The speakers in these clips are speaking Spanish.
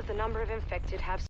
of the number of infected have...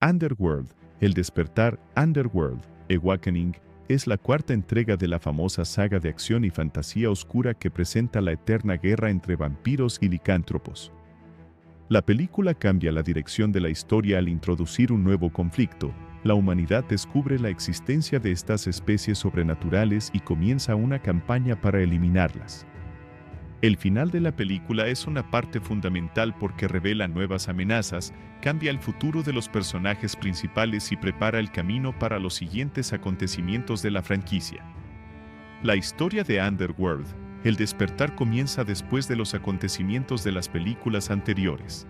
Underworld, El despertar, Underworld, Awakening, es la cuarta entrega de la famosa saga de acción y fantasía oscura que presenta la eterna guerra entre vampiros y licántropos. La película cambia la dirección de la historia al introducir un nuevo conflicto. La humanidad descubre la existencia de estas especies sobrenaturales y comienza una campaña para eliminarlas. El final de la película es una parte fundamental porque revela nuevas amenazas, cambia el futuro de los personajes principales y prepara el camino para los siguientes acontecimientos de la franquicia. La historia de Underworld, El despertar, comienza después de los acontecimientos de las películas anteriores.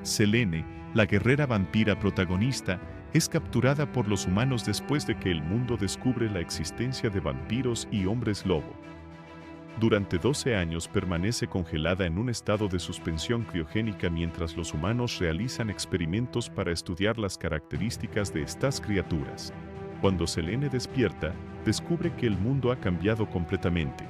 Selene, la guerrera vampira protagonista, es capturada por los humanos después de que el mundo descubre la existencia de vampiros y hombres lobo. Durante 12 años permanece congelada en un estado de suspensión criogénica mientras los humanos realizan experimentos para estudiar las características de estas criaturas. Cuando Selene despierta, descubre que el mundo ha cambiado completamente.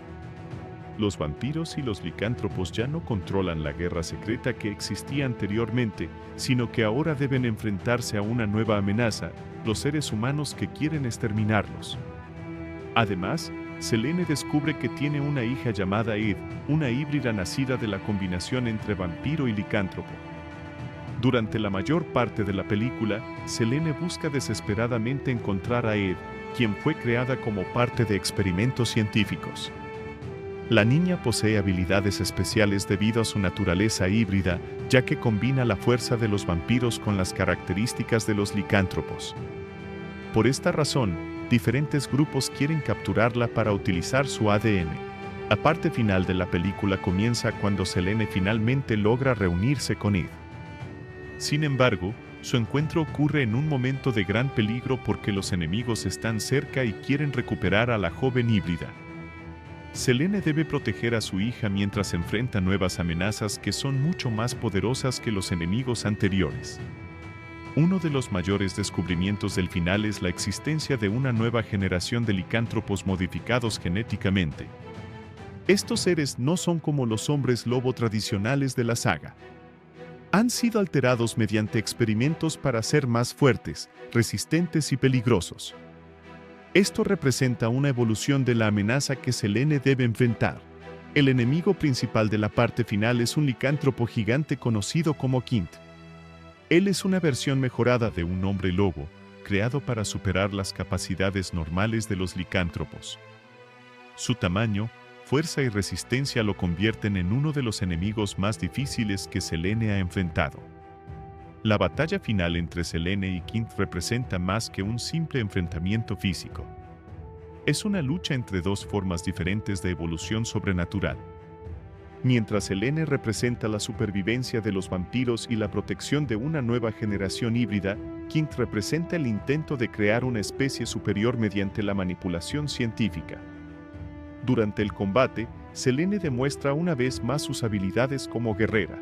Los vampiros y los licántropos ya no controlan la guerra secreta que existía anteriormente, sino que ahora deben enfrentarse a una nueva amenaza, los seres humanos que quieren exterminarlos. Además, Selene descubre que tiene una hija llamada Ed, una híbrida nacida de la combinación entre vampiro y licántropo. Durante la mayor parte de la película, Selene busca desesperadamente encontrar a Ed, quien fue creada como parte de experimentos científicos. La niña posee habilidades especiales debido a su naturaleza híbrida, ya que combina la fuerza de los vampiros con las características de los licántropos. Por esta razón, diferentes grupos quieren capturarla para utilizar su ADN. La parte final de la película comienza cuando Selene finalmente logra reunirse con Ed. Sin embargo, su encuentro ocurre en un momento de gran peligro porque los enemigos están cerca y quieren recuperar a la joven híbrida. Selene debe proteger a su hija mientras enfrenta nuevas amenazas que son mucho más poderosas que los enemigos anteriores. Uno de los mayores descubrimientos del final es la existencia de una nueva generación de licántropos modificados genéticamente. Estos seres no son como los hombres lobo tradicionales de la saga. Han sido alterados mediante experimentos para ser más fuertes, resistentes y peligrosos. Esto representa una evolución de la amenaza que Selene debe enfrentar. El enemigo principal de la parte final es un licántropo gigante conocido como Quint. Él es una versión mejorada de un hombre lobo, creado para superar las capacidades normales de los licántropos. Su tamaño, fuerza y resistencia lo convierten en uno de los enemigos más difíciles que Selene ha enfrentado. La batalla final entre Selene y Quint representa más que un simple enfrentamiento físico. Es una lucha entre dos formas diferentes de evolución sobrenatural. Mientras Selene representa la supervivencia de los vampiros y la protección de una nueva generación híbrida, Quint representa el intento de crear una especie superior mediante la manipulación científica. Durante el combate, Selene demuestra una vez más sus habilidades como guerrera.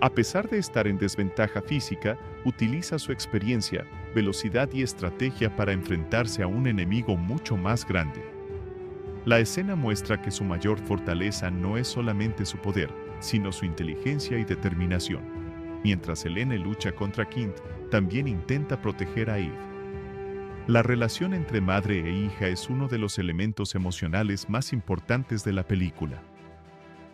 A pesar de estar en desventaja física, utiliza su experiencia, velocidad y estrategia para enfrentarse a un enemigo mucho más grande. La escena muestra que su mayor fortaleza no es solamente su poder, sino su inteligencia y determinación. Mientras Selene lucha contra Quint, también intenta proteger a Ed. La relación entre madre e hija es uno de los elementos emocionales más importantes de la película.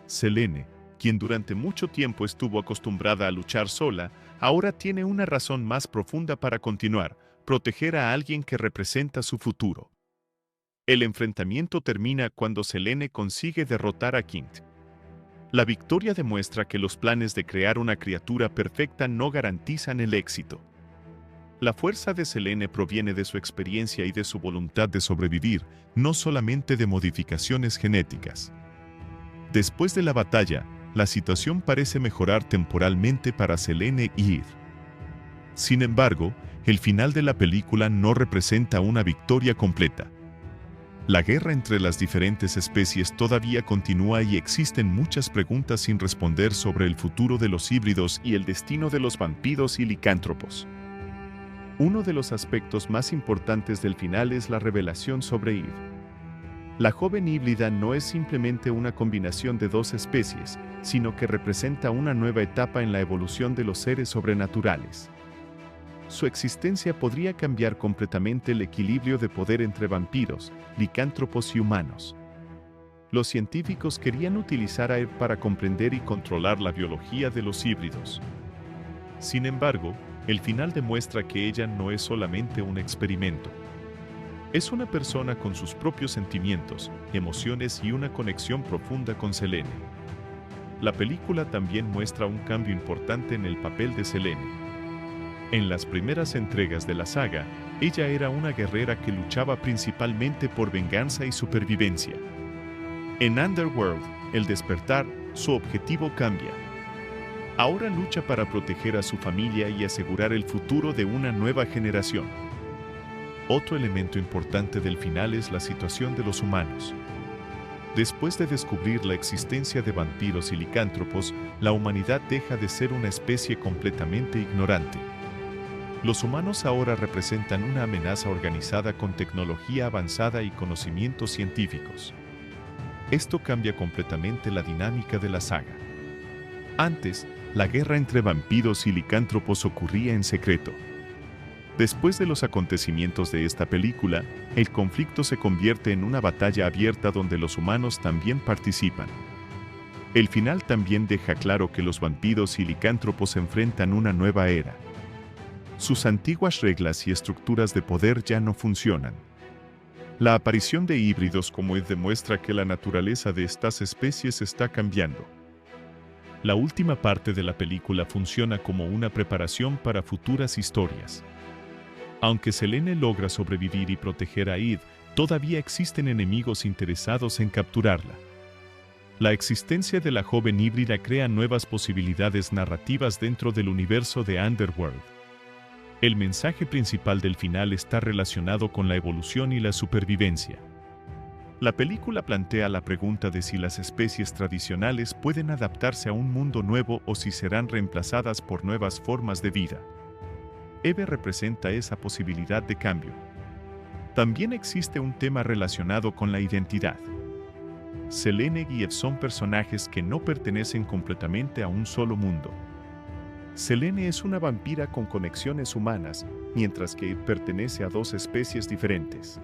Selene, quien durante mucho tiempo estuvo acostumbrada a luchar sola, ahora tiene una razón más profunda para continuar: proteger a alguien que representa su futuro. El enfrentamiento termina cuando Selene consigue derrotar a Quint. La victoria demuestra que los planes de crear una criatura perfecta no garantizan el éxito. La fuerza de Selene proviene de su experiencia y de su voluntad de sobrevivir, no solamente de modificaciones genéticas. Después de la batalla, la situación parece mejorar temporalmente para Selene y Ed. Sin embargo, el final de la película no representa una victoria completa. La guerra entre las diferentes especies todavía continúa y existen muchas preguntas sin responder sobre el futuro de los híbridos y el destino de los vampiros y licántropos. Uno de los aspectos más importantes del final es la revelación sobre Ed. La joven híbrida no es simplemente una combinación de dos especies, sino que representa una nueva etapa en la evolución de los seres sobrenaturales. su existencia podría cambiar completamente el equilibrio de poder entre vampiros, licántropos y humanos. Los científicos querían utilizar a Eve para comprender y controlar la biología de los híbridos. Sin embargo, el final demuestra que ella no es solamente un experimento. Es una persona con sus propios sentimientos, emociones y una conexión profunda con Selene. La película también muestra un cambio importante en el papel de Selene. En las primeras entregas de la saga, ella era una guerrera que luchaba principalmente por venganza y supervivencia. En Underworld, El Despertar, su objetivo cambia. Ahora lucha para proteger a su familia y asegurar el futuro de una nueva generación. Otro elemento importante del final es la situación de los humanos. Después de descubrir la existencia de vampiros y licántropos, la humanidad deja de ser una especie completamente ignorante. Los humanos ahora representan una amenaza organizada con tecnología avanzada y conocimientos científicos. Esto cambia completamente la dinámica de la saga. Antes, la guerra entre vampiros y licántropos ocurría en secreto. Después de los acontecimientos de esta película, el conflicto se convierte en una batalla abierta donde los humanos también participan. El final también deja claro que los vampiros y licántropos enfrentan una nueva era. Sus antiguas reglas y estructuras de poder ya no funcionan. La aparición de híbridos como Eve demuestra que la naturaleza de estas especies está cambiando. La última parte de la película funciona como una preparación para futuras historias. Aunque Selene logra sobrevivir y proteger a Eve, todavía existen enemigos interesados en capturarla. La existencia de la joven híbrida crea nuevas posibilidades narrativas dentro del universo de Underworld. El mensaje principal del final está relacionado con la evolución y la supervivencia. La película plantea la pregunta de si las especies tradicionales pueden adaptarse a un mundo nuevo o si serán reemplazadas por nuevas formas de vida. Eve representa esa posibilidad de cambio. También existe un tema relacionado con la identidad. Selene y Eve son personajes que no pertenecen completamente a un solo mundo. Selene es una vampira con conexiones humanas, mientras que Eve pertenece a dos especies diferentes.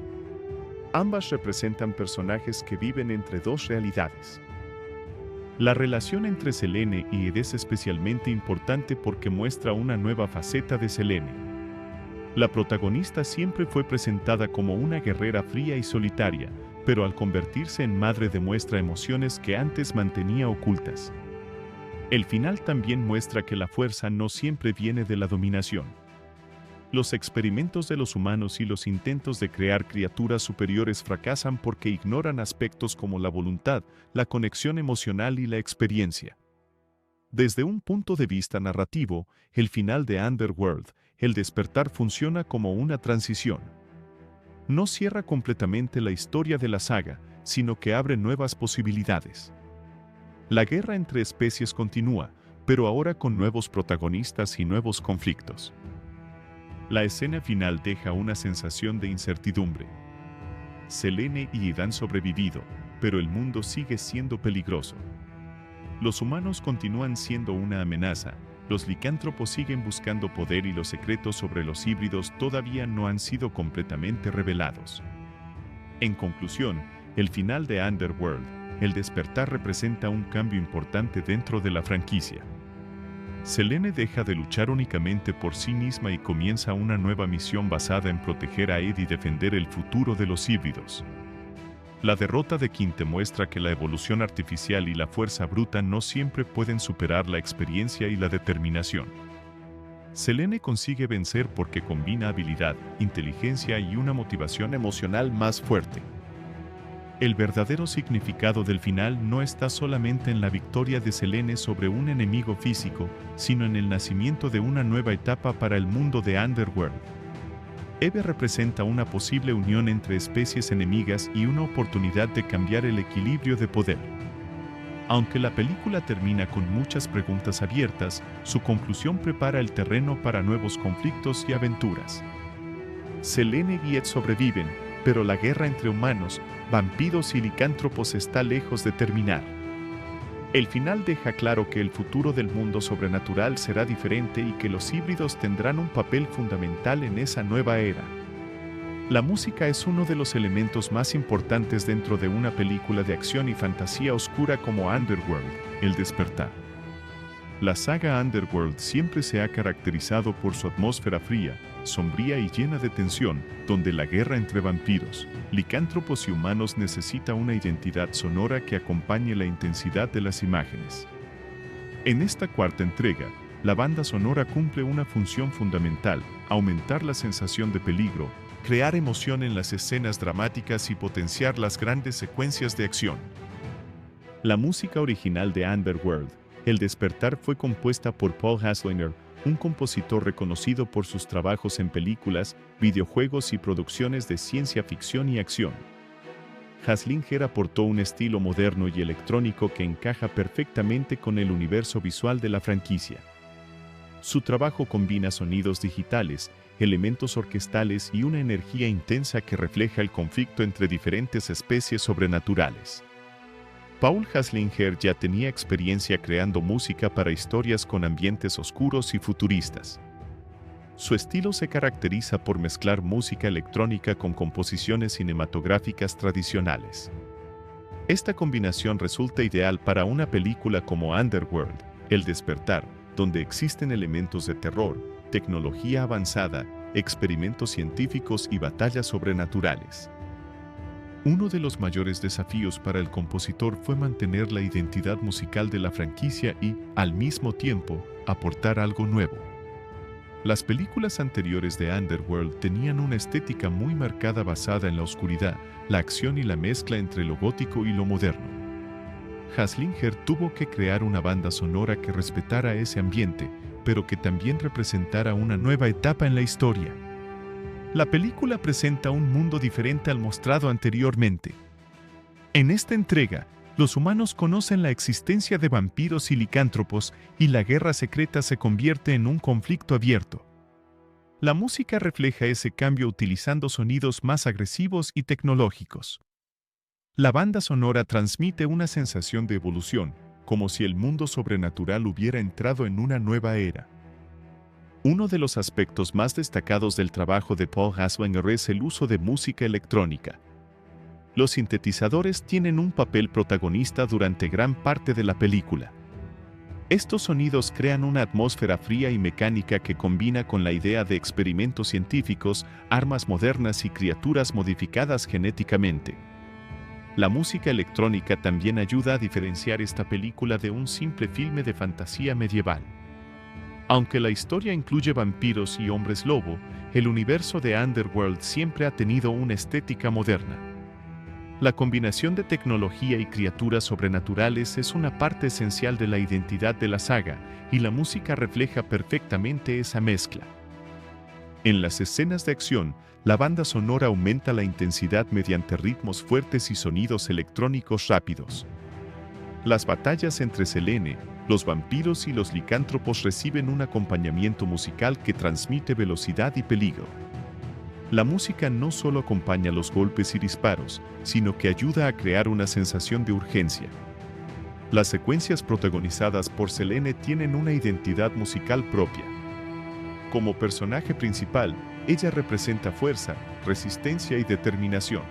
Ambas representan personajes que viven entre dos realidades. La relación entre Selene y Eve es especialmente importante porque muestra una nueva faceta de Selene. La protagonista siempre fue presentada como una guerrera fría y solitaria, pero al convertirse en madre demuestra emociones que antes mantenía ocultas. El final también muestra que la fuerza no siempre viene de la dominación. Los experimentos de los humanos y los intentos de crear criaturas superiores fracasan porque ignoran aspectos como la voluntad, la conexión emocional y la experiencia. Desde un punto de vista narrativo, el final de Underworld, El Despertar, funciona como una transición. No cierra completamente la historia de la saga, sino que abre nuevas posibilidades. La guerra entre especies continúa, pero ahora con nuevos protagonistas y nuevos conflictos. La escena final deja una sensación de incertidumbre. Selene y Eve han sobrevivido, pero el mundo sigue siendo peligroso. Los humanos continúan siendo una amenaza, los licántropos siguen buscando poder y los secretos sobre los híbridos todavía no han sido completamente revelados. En conclusión, el final de Underworld, El Despertar, representa un cambio importante dentro de la franquicia. Selene deja de luchar únicamente por sí misma y comienza una nueva misión basada en proteger a Eve y defender el futuro de los híbridos. La derrota de Quinte muestra que la evolución artificial y la fuerza bruta no siempre pueden superar la experiencia y la determinación. Selene consigue vencer porque combina habilidad, inteligencia y una motivación emocional más fuerte. El verdadero significado del final no está solamente en la victoria de Selene sobre un enemigo físico, sino en el nacimiento de una nueva etapa para el mundo de Underworld. Eve representa una posible unión entre especies enemigas y una oportunidad de cambiar el equilibrio de poder. Aunque la película termina con muchas preguntas abiertas, su conclusión prepara el terreno para nuevos conflictos y aventuras. Selene y Eve sobreviven, pero la guerra entre humanos, vampiros y licántropos está lejos de terminar. El final deja claro que el futuro del mundo sobrenatural será diferente y que los híbridos tendrán un papel fundamental en esa nueva era. La música es uno de los elementos más importantes dentro de una película de acción y fantasía oscura como Underworld, El Despertar. La saga Underworld siempre se ha caracterizado por su atmósfera fría, sombría y llena de tensión, donde la guerra entre vampiros, licántropos y humanos necesita una identidad sonora que acompañe la intensidad de las imágenes. En esta cuarta entrega, la banda sonora cumple una función fundamental: aumentar la sensación de peligro, crear emoción en las escenas dramáticas y potenciar las grandes secuencias de acción. La música original de Underworld, El Despertar, fue compuesta por Paul Haslinger, un compositor reconocido por sus trabajos en películas, videojuegos y producciones de ciencia ficción y acción. Haslinger aportó un estilo moderno y electrónico que encaja perfectamente con el universo visual de la franquicia. Su trabajo combina sonidos digitales, elementos orquestales y una energía intensa que refleja el conflicto entre diferentes especies sobrenaturales. Paul Haslinger ya tenía experiencia creando música para historias con ambientes oscuros y futuristas. Su estilo se caracteriza por mezclar música electrónica con composiciones cinematográficas tradicionales. Esta combinación resulta ideal para una película como Underworld, El Despertar, donde existen elementos de terror, tecnología avanzada, experimentos científicos y batallas sobrenaturales. Uno de los mayores desafíos para el compositor fue mantener la identidad musical de la franquicia y, al mismo tiempo, aportar algo nuevo. Las películas anteriores de Underworld tenían una estética muy marcada basada en la oscuridad, la acción y la mezcla entre lo gótico y lo moderno. Haslinger tuvo que crear una banda sonora que respetara ese ambiente, pero que también representara una nueva etapa en la historia. La película presenta un mundo diferente al mostrado anteriormente. En esta entrega, los humanos conocen la existencia de vampiros y licántropos, y la guerra secreta se convierte en un conflicto abierto. La música refleja ese cambio utilizando sonidos más agresivos y tecnológicos. La banda sonora transmite una sensación de evolución, como si el mundo sobrenatural hubiera entrado en una nueva era. Uno de los aspectos más destacados del trabajo de Paul Haslinger es el uso de música electrónica. Los sintetizadores tienen un papel protagonista durante gran parte de la película. Estos sonidos crean una atmósfera fría y mecánica que combina con la idea de experimentos científicos, armas modernas y criaturas modificadas genéticamente. La música electrónica también ayuda a diferenciar esta película de un simple filme de fantasía medieval. Aunque la historia incluye vampiros y hombres lobo, el universo de Underworld siempre ha tenido una estética moderna. La combinación de tecnología y criaturas sobrenaturales es una parte esencial de la identidad de la saga, y la música refleja perfectamente esa mezcla. En las escenas de acción, la banda sonora aumenta la intensidad mediante ritmos fuertes y sonidos electrónicos rápidos. Las batallas entre Selene, los vampiros y los licántropos reciben un acompañamiento musical que transmite velocidad y peligro. La música no solo acompaña los golpes y disparos, sino que ayuda a crear una sensación de urgencia. Las secuencias protagonizadas por Selene tienen una identidad musical propia. Como personaje principal, ella representa fuerza, resistencia y determinación.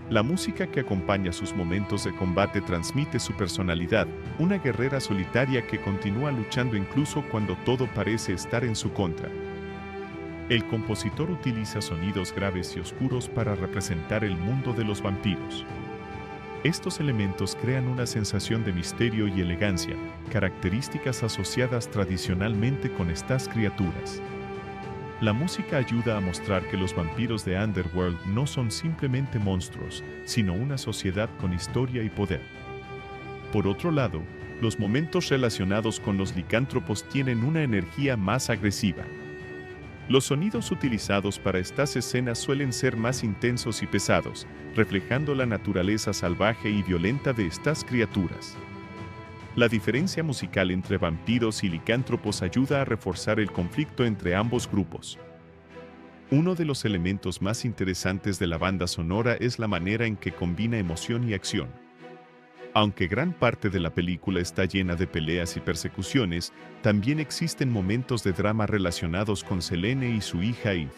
La música que acompaña sus momentos de combate transmite su personalidad, una guerrera solitaria que continúa luchando incluso cuando todo parece estar en su contra. El compositor utiliza sonidos graves y oscuros para representar el mundo de los vampiros. Estos elementos crean una sensación de misterio y elegancia, características asociadas tradicionalmente con estas criaturas. La música ayuda a mostrar que los vampiros de Underworld no son simplemente monstruos, sino una sociedad con historia y poder. Por otro lado, los momentos relacionados con los licántropos tienen una energía más agresiva. Los sonidos utilizados para estas escenas suelen ser más intensos y pesados, reflejando la naturaleza salvaje y violenta de estas criaturas. La diferencia musical entre vampiros y licántropos ayuda a reforzar el conflicto entre ambos grupos. Uno de los elementos más interesantes de la banda sonora es la manera en que combina emoción y acción. Aunque gran parte de la película está llena de peleas y persecuciones, también existen momentos de drama relacionados con Selene y su hija Eve.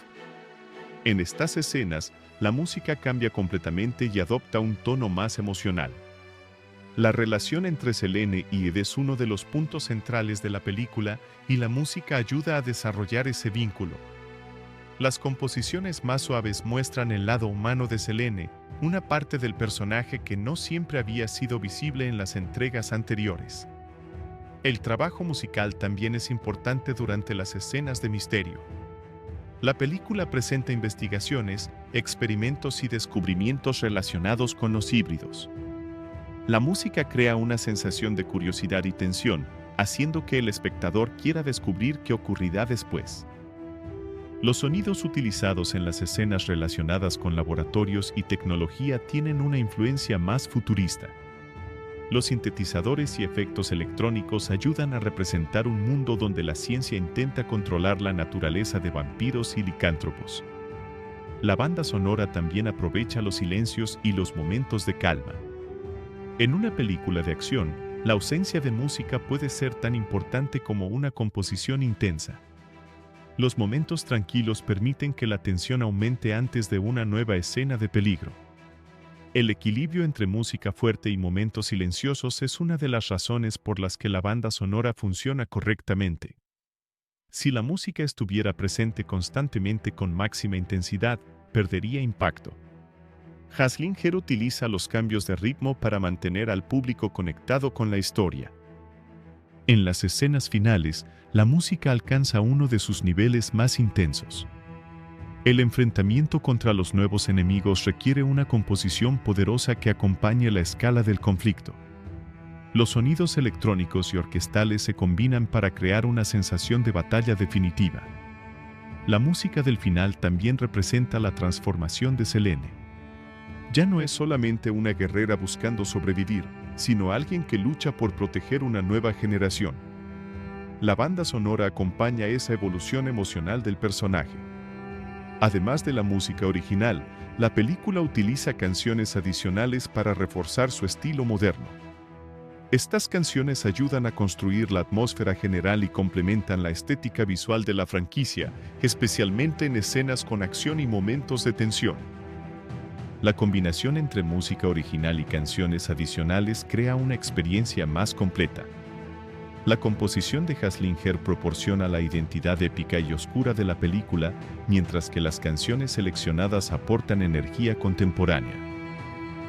En estas escenas, la música cambia completamente y adopta un tono más emocional. La relación entre Selene y Eve es uno de los puntos centrales de la película y la música ayuda a desarrollar ese vínculo. Las composiciones más suaves muestran el lado humano de Selene, una parte del personaje que no siempre había sido visible en las entregas anteriores. El trabajo musical también es importante durante las escenas de misterio. La película presenta investigaciones, experimentos y descubrimientos relacionados con los híbridos. La música crea una sensación de curiosidad y tensión, haciendo que el espectador quiera descubrir qué ocurrirá después. Los sonidos utilizados en las escenas relacionadas con laboratorios y tecnología tienen una influencia más futurista. Los sintetizadores y efectos electrónicos ayudan a representar un mundo donde la ciencia intenta controlar la naturaleza de vampiros y licántropos. La banda sonora también aprovecha los silencios y los momentos de calma. En una película de acción, la ausencia de música puede ser tan importante como una composición intensa. Los momentos tranquilos permiten que la tensión aumente antes de una nueva escena de peligro. El equilibrio entre música fuerte y momentos silenciosos es una de las razones por las que la banda sonora funciona correctamente. Si la música estuviera presente constantemente con máxima intensidad, perdería impacto. Haslinger utiliza los cambios de ritmo para mantener al público conectado con la historia. En las escenas finales, la música alcanza uno de sus niveles más intensos. El enfrentamiento contra los nuevos enemigos requiere una composición poderosa que acompañe la escala del conflicto. Los sonidos electrónicos y orquestales se combinan para crear una sensación de batalla definitiva. La música del final también representa la transformación de Selene. Ya no es solamente una guerrera buscando sobrevivir, sino alguien que lucha por proteger una nueva generación. La banda sonora acompaña esa evolución emocional del personaje. Además de la música original, la película utiliza canciones adicionales para reforzar su estilo moderno. Estas canciones ayudan a construir la atmósfera general y complementan la estética visual de la franquicia, especialmente en escenas con acción y momentos de tensión. La combinación entre música original y canciones adicionales crea una experiencia más completa. La composición de Haslinger proporciona la identidad épica y oscura de la película, mientras que las canciones seleccionadas aportan energía contemporánea.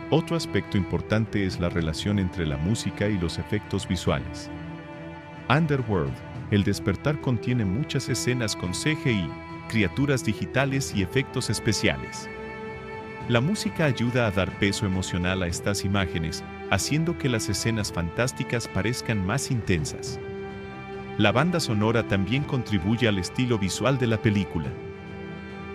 Otro aspecto importante es la relación entre la música y los efectos visuales. Underworld, El despertar contiene muchas escenas con CGI, criaturas digitales y efectos especiales. La música ayuda a dar peso emocional a estas imágenes, haciendo que las escenas fantásticas parezcan más intensas. La banda sonora también contribuye al estilo visual de la película.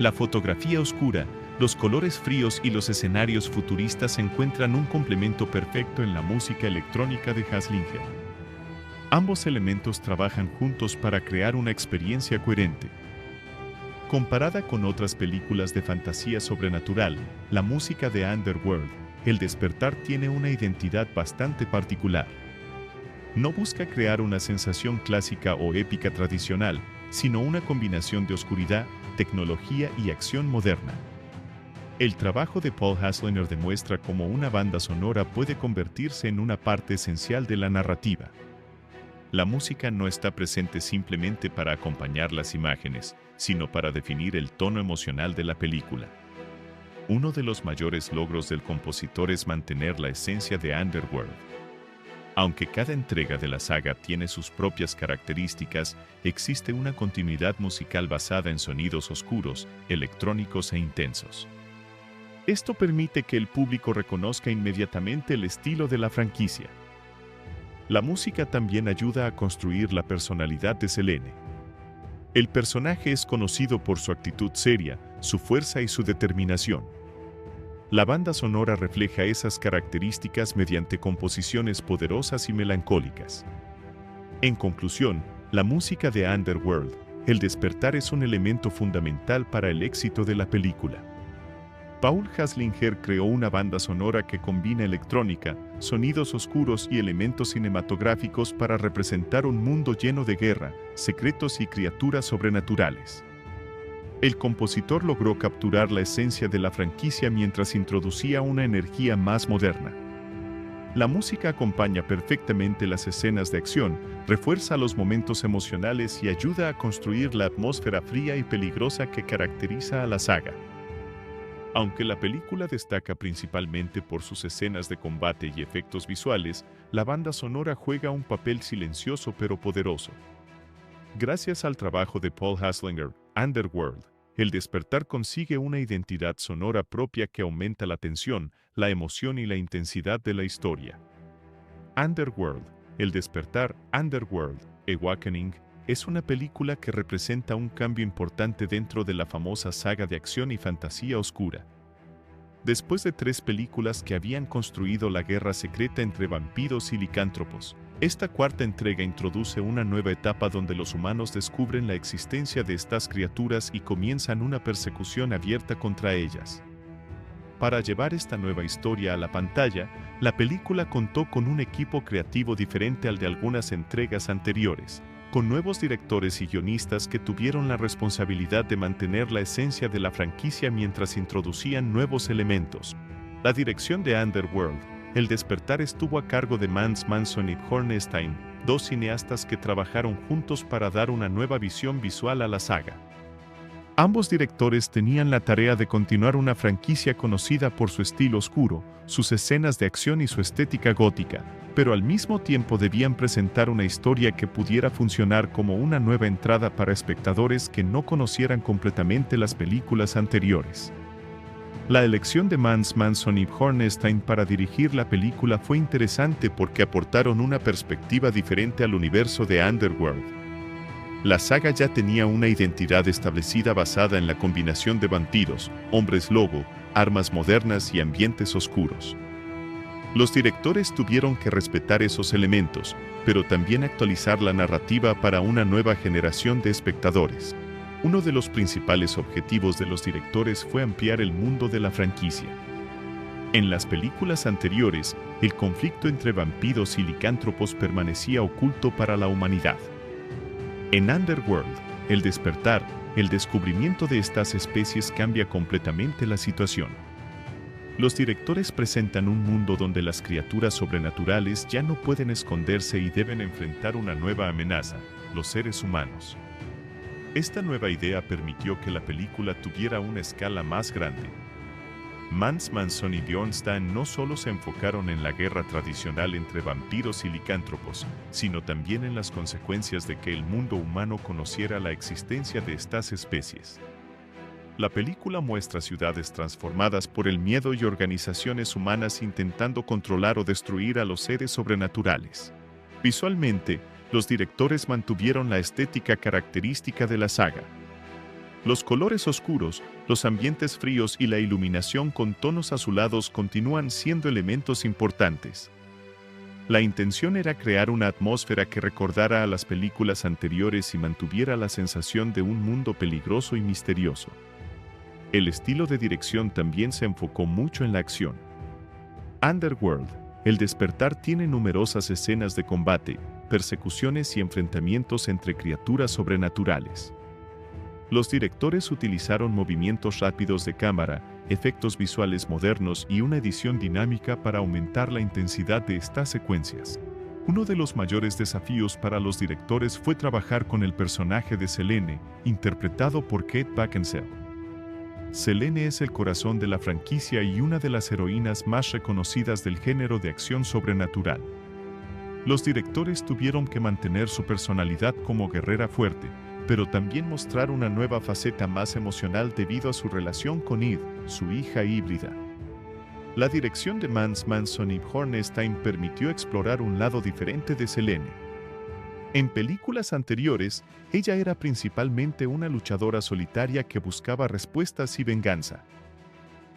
La fotografía oscura, los colores fríos y los escenarios futuristas encuentran un complemento perfecto en la música electrónica de Haslinger. Ambos elementos trabajan juntos para crear una experiencia coherente. Comparada con otras películas de fantasía sobrenatural, la música de Underworld, El despertar, tiene una identidad bastante particular. No busca crear una sensación clásica o épica tradicional, sino una combinación de oscuridad, tecnología y acción moderna. El trabajo de Paul Haslinger demuestra cómo una banda sonora puede convertirse en una parte esencial de la narrativa. La música no está presente simplemente para acompañar las imágenes, sino para definir el tono emocional de la película. Uno de los mayores logros del compositor es mantener la esencia de Underworld. Aunque cada entrega de la saga tiene sus propias características, existe una continuidad musical basada en sonidos oscuros, electrónicos e intensos. Esto permite que el público reconozca inmediatamente el estilo de la franquicia. La música también ayuda a construir la personalidad de Selene. El personaje es conocido por su actitud seria, su fuerza y su determinación. La banda sonora refleja esas características mediante composiciones poderosas y melancólicas. En conclusión, la música de Underworld, El despertar, es un elemento fundamental para el éxito de la película. Paul Haslinger creó una banda sonora que combina electrónica, sonidos oscuros y elementos cinematográficos para representar un mundo lleno de guerra, secretos y criaturas sobrenaturales. El compositor logró capturar la esencia de la franquicia mientras introducía una energía más moderna. La música acompaña perfectamente las escenas de acción, refuerza los momentos emocionales y ayuda a construir la atmósfera fría y peligrosa que caracteriza a la saga. Aunque la película destaca principalmente por sus escenas de combate y efectos visuales, la banda sonora juega un papel silencioso pero poderoso. Gracias al trabajo de Paul Haslinger, Underworld, El Despertar consigue una identidad sonora propia que aumenta la tensión, la emoción y la intensidad de la historia. Underworld, El Despertar, Underworld, Awakening, es una película que representa un cambio importante dentro de la famosa saga de acción y fantasía oscura. Después de 3 películas que habían construido la guerra secreta entre vampiros y licántropos, esta cuarta entrega introduce una nueva etapa donde los humanos descubren la existencia de estas criaturas y comienzan una persecución abierta contra ellas. Para llevar esta nueva historia a la pantalla, la película contó con un equipo creativo diferente al de algunas entregas anteriores, con nuevos directores y guionistas que tuvieron la responsabilidad de mantener la esencia de la franquicia mientras introducían nuevos elementos. La dirección de Underworld, El Despertar estuvo a cargo de Mans Manson y Hornstein, 2 cineastas que trabajaron juntos para dar una nueva visión visual a la saga. Ambos directores tenían la tarea de continuar una franquicia conocida por su estilo oscuro, sus escenas de acción y su estética gótica, pero al mismo tiempo debían presentar una historia que pudiera funcionar como una nueva entrada para espectadores que no conocieran completamente las películas anteriores. La elección de Mans Manson y Hornstein para dirigir la película fue interesante porque aportaron una perspectiva diferente al universo de Underworld. La saga ya tenía una identidad establecida basada en la combinación de vampiros, hombres lobo, armas modernas y ambientes oscuros. Los directores tuvieron que respetar esos elementos, pero también actualizar la narrativa para una nueva generación de espectadores. Uno de los principales objetivos de los directores fue ampliar el mundo de la franquicia. En las películas anteriores, el conflicto entre vampiros y licántropos permanecía oculto para la humanidad. En Underworld, El Despertar, el descubrimiento de estas especies cambia completamente la situación. Los directores presentan un mundo donde las criaturas sobrenaturales ya no pueden esconderse y deben enfrentar una nueva amenaza, los seres humanos. Esta nueva idea permitió que la película tuviera una escala más grande. Mans Manson y Bjornstein no solo se enfocaron en la guerra tradicional entre vampiros y licántropos, sino también en las consecuencias de que el mundo humano conociera la existencia de estas especies. La película muestra ciudades transformadas por el miedo y organizaciones humanas intentando controlar o destruir a los seres sobrenaturales. Visualmente, los directores mantuvieron la estética característica de la saga. Los colores oscuros, los ambientes fríos y la iluminación con tonos azulados continúan siendo elementos importantes. La intención era crear una atmósfera que recordara a las películas anteriores y mantuviera la sensación de un mundo peligroso y misterioso. El estilo de dirección también se enfocó mucho en la acción. Underworld, El Despertar tiene numerosas escenas de combate, persecuciones y enfrentamientos entre criaturas sobrenaturales. Los directores utilizaron movimientos rápidos de cámara, efectos visuales modernos y una edición dinámica para aumentar la intensidad de estas secuencias. Uno de los mayores desafíos para los directores fue trabajar con el personaje de Selene, interpretado por Kate Beckinsale. Selene es el corazón de la franquicia y una de las heroínas más reconocidas del género de acción sobrenatural. Los directores tuvieron que mantener su personalidad como guerrera fuerte, pero también mostrar una nueva faceta más emocional debido a su relación con Eve, su hija híbrida. La dirección de Mans Manson y Hornstein permitió explorar un lado diferente de Selene. En películas anteriores, ella era principalmente una luchadora solitaria que buscaba respuestas y venganza.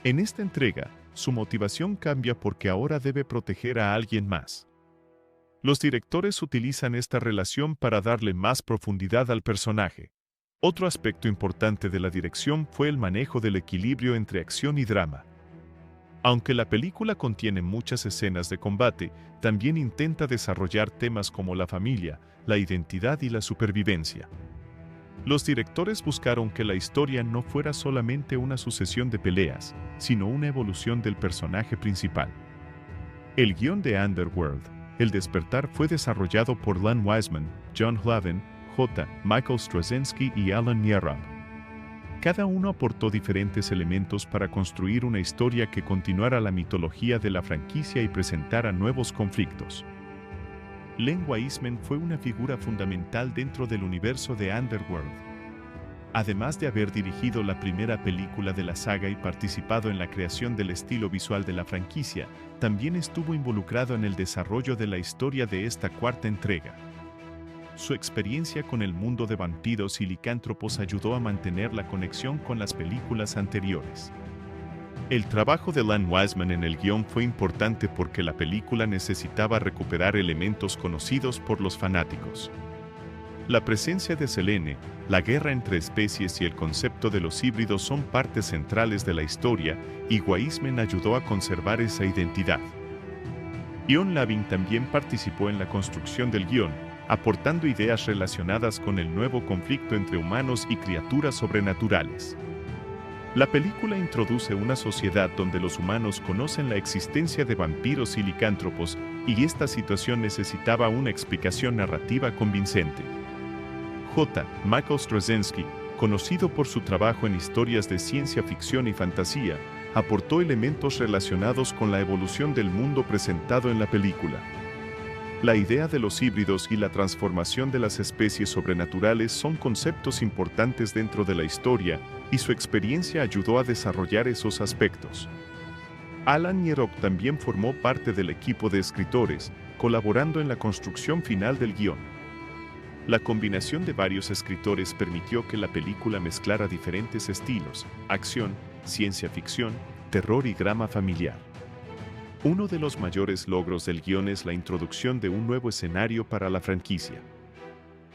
En esta entrega, su motivación cambia porque ahora debe proteger a alguien más. Los directores utilizan esta relación para darle más profundidad al personaje. Otro aspecto importante de la dirección fue el manejo del equilibrio entre acción y drama. Aunque la película contiene muchas escenas de combate, también intenta desarrollar temas como la familia, la identidad y la supervivencia. Los directores buscaron que la historia no fuera solamente una sucesión de peleas, sino una evolución del personaje principal. El guión de Underworld, El despertar, fue desarrollado por Len Wiseman, John Hlavin, Michael Straczynski y Alan Nierob. Cada uno aportó diferentes elementos para construir una historia que continuara la mitología de la franquicia y presentara nuevos conflictos. Len Wiseman fue una figura fundamental dentro del universo de Underworld. Además de haber dirigido la primera película de la saga y participado en la creación del estilo visual de la franquicia, también estuvo involucrado en el desarrollo de la historia de esta cuarta entrega. Su experiencia con el mundo de vampiros y licántropos ayudó a mantener la conexión con las películas anteriores. El trabajo de Len Wiseman en el guión fue importante porque la película necesitaba recuperar elementos conocidos por los fanáticos. La presencia de Selene, la guerra entre especies y el concepto de los híbridos son partes centrales de la historia, y Wiseman ayudó a conservar esa identidad. Ian Lavin también participó en la construcción del guión, aportando ideas relacionadas con el nuevo conflicto entre humanos y criaturas sobrenaturales. La película introduce una sociedad donde los humanos conocen la existencia de vampiros y licántropos, y esta situación necesitaba una explicación narrativa convincente. Michael Straczynski, conocido por su trabajo en historias de ciencia ficción y fantasía, aportó elementos relacionados con la evolución del mundo presentado en la película. La idea de los híbridos y la transformación de las especies sobrenaturales son conceptos importantes dentro de la historia, y su experiencia ayudó a desarrollar esos aspectos. Alan Nierob también formó parte del equipo de escritores, colaborando en la construcción final del guión. La combinación de varios escritores permitió que la película mezclara diferentes estilos: acción, ciencia ficción, terror y drama familiar. Uno de los mayores logros del guión es la introducción de un nuevo escenario para la franquicia.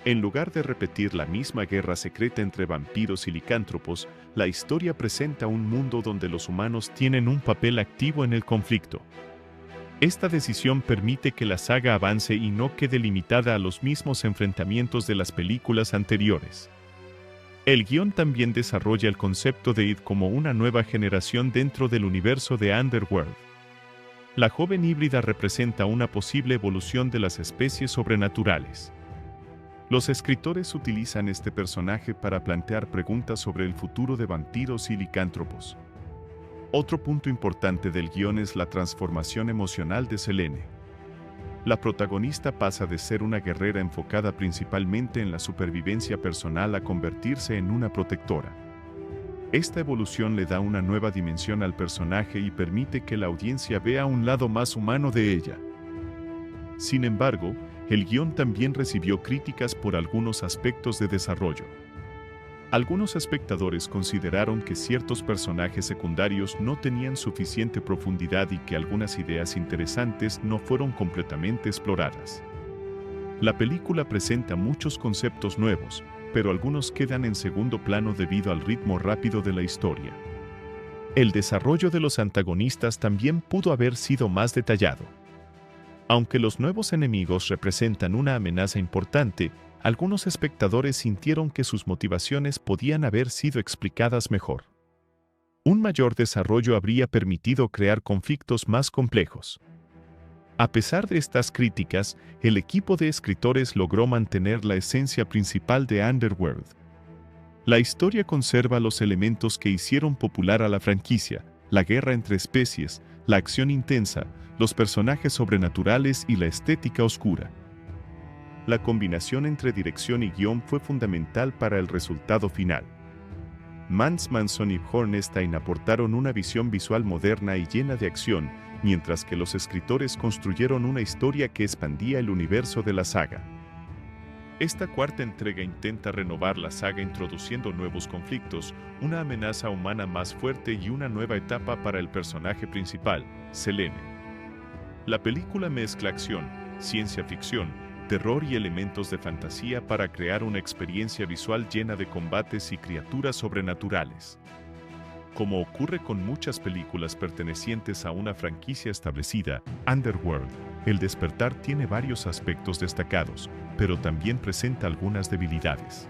En lugar de repetir la misma guerra secreta entre vampiros y licántropos, la historia presenta un mundo donde los humanos tienen un papel activo en el conflicto. Esta decisión permite que la saga avance y no quede limitada a los mismos enfrentamientos de las películas anteriores. El guión también desarrolla el concepto de Id como una nueva generación dentro del universo de Underworld. La joven híbrida representa una posible evolución de las especies sobrenaturales. Los escritores utilizan este personaje para plantear preguntas sobre el futuro de vampiros y licántropos. Otro punto importante del guión es la transformación emocional de Selene. La protagonista pasa de ser una guerrera enfocada principalmente en la supervivencia personal a convertirse en una protectora. Esta evolución le da una nueva dimensión al personaje y permite que la audiencia vea un lado más humano de ella. Sin embargo, el guión también recibió críticas por algunos aspectos de desarrollo. Algunos espectadores consideraron que ciertos personajes secundarios no tenían suficiente profundidad y que algunas ideas interesantes no fueron completamente exploradas. La película presenta muchos conceptos nuevos, pero algunos quedan en segundo plano debido al ritmo rápido de la historia. El desarrollo de los antagonistas también pudo haber sido más detallado. Aunque los nuevos enemigos representan una amenaza importante, algunos espectadores sintieron que sus motivaciones podían haber sido explicadas mejor. Un mayor desarrollo habría permitido crear conflictos más complejos. A pesar de estas críticas, el equipo de escritores logró mantener la esencia principal de Underworld. La historia conserva los elementos que hicieron popular a la franquicia: la guerra entre especies, la acción intensa, los personajes sobrenaturales y la estética oscura. La combinación entre dirección y guión fue fundamental para el resultado final. Mans Manson y Hornstein aportaron una visión visual moderna y llena de acción, mientras que los escritores construyeron una historia que expandía el universo de la saga. Esta cuarta entrega intenta renovar la saga introduciendo nuevos conflictos, una amenaza humana más fuerte y una nueva etapa para el personaje principal, Selene. La película mezcla acción, ciencia ficción, terror y elementos de fantasía para crear una experiencia visual llena de combates y criaturas sobrenaturales. Como ocurre con muchas películas pertenecientes a una franquicia establecida, Underworld, El Despertar tiene varios aspectos destacados, pero también presenta algunas debilidades.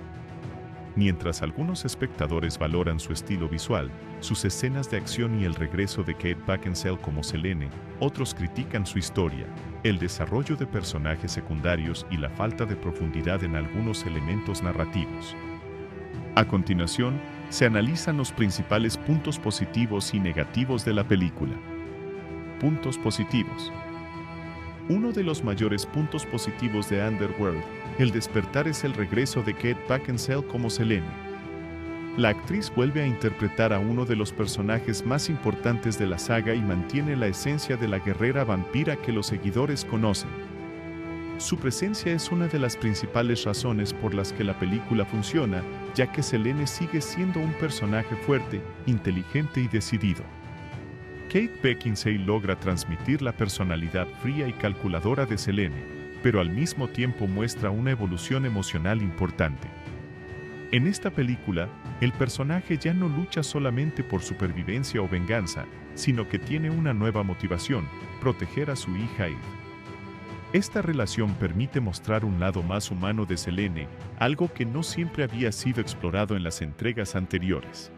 Mientras algunos espectadores valoran su estilo visual, sus escenas de acción y el regreso de Kate Beckinsale como Selene, otros critican su historia, el desarrollo de personajes secundarios y la falta de profundidad en algunos elementos narrativos. A continuación, se analizan los principales puntos positivos y negativos de la película. Puntos positivos. Uno de los mayores puntos positivos de Underworld, El Despertar, es el regreso de Kate Beckinsale como Selene. La actriz vuelve a interpretar a uno de los personajes más importantes de la saga y mantiene la esencia de la guerrera vampira que los seguidores conocen. Su presencia es una de las principales razones por las que la película funciona, ya que Selene sigue siendo un personaje fuerte, inteligente y decidido. Kate Beckinsale logra transmitir la personalidad fría y calculadora de Selene, pero al mismo tiempo muestra una evolución emocional importante. En esta película, el personaje ya no lucha solamente por supervivencia o venganza, sino que tiene una nueva motivación: proteger a su hija Eve. Esta relación permite mostrar un lado más humano de Selene, algo que no siempre había sido explorado en las entregas anteriores.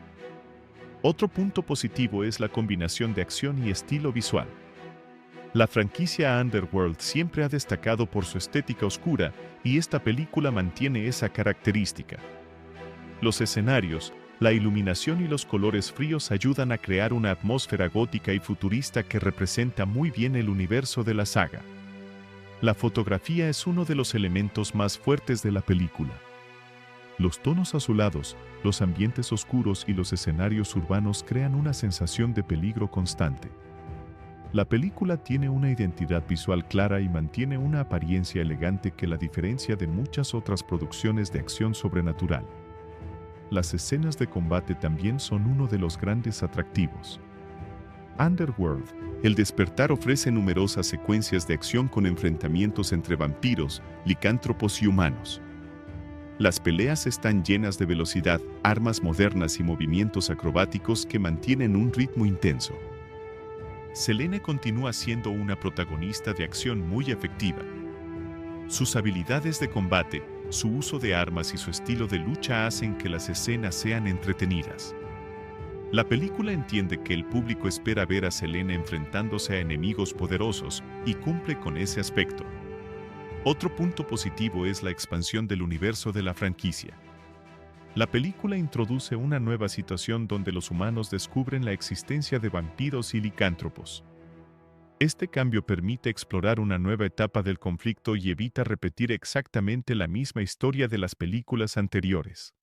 Otro punto positivo es la combinación de acción y estilo visual. La franquicia Underworld siempre ha destacado por su estética oscura, y esta película mantiene esa característica. Los escenarios, la iluminación y los colores fríos ayudan a crear una atmósfera gótica y futurista que representa muy bien el universo de la saga. La fotografía es uno de los elementos más fuertes de la película. Los tonos azulados, los ambientes oscuros y los escenarios urbanos crean una sensación de peligro constante. La película tiene una identidad visual clara y mantiene una apariencia elegante que la diferencia de muchas otras producciones de acción sobrenatural. Las escenas de combate también son uno de los grandes atractivos. Underworld, El Despertar, ofrece numerosas secuencias de acción con enfrentamientos entre vampiros, licántropos y humanos. Las peleas están llenas de velocidad, armas modernas y movimientos acrobáticos que mantienen un ritmo intenso. Selene continúa siendo una protagonista de acción muy efectiva. Sus habilidades de combate, su uso de armas y su estilo de lucha hacen que las escenas sean entretenidas. La película entiende que el público espera ver a Selene enfrentándose a enemigos poderosos y cumple con ese aspecto. Otro punto positivo es la expansión del universo de la franquicia. La película introduce una nueva situación donde los humanos descubren la existencia de vampiros y licántropos. Este cambio permite explorar una nueva etapa del conflicto y evita repetir exactamente la misma historia de las películas anteriores.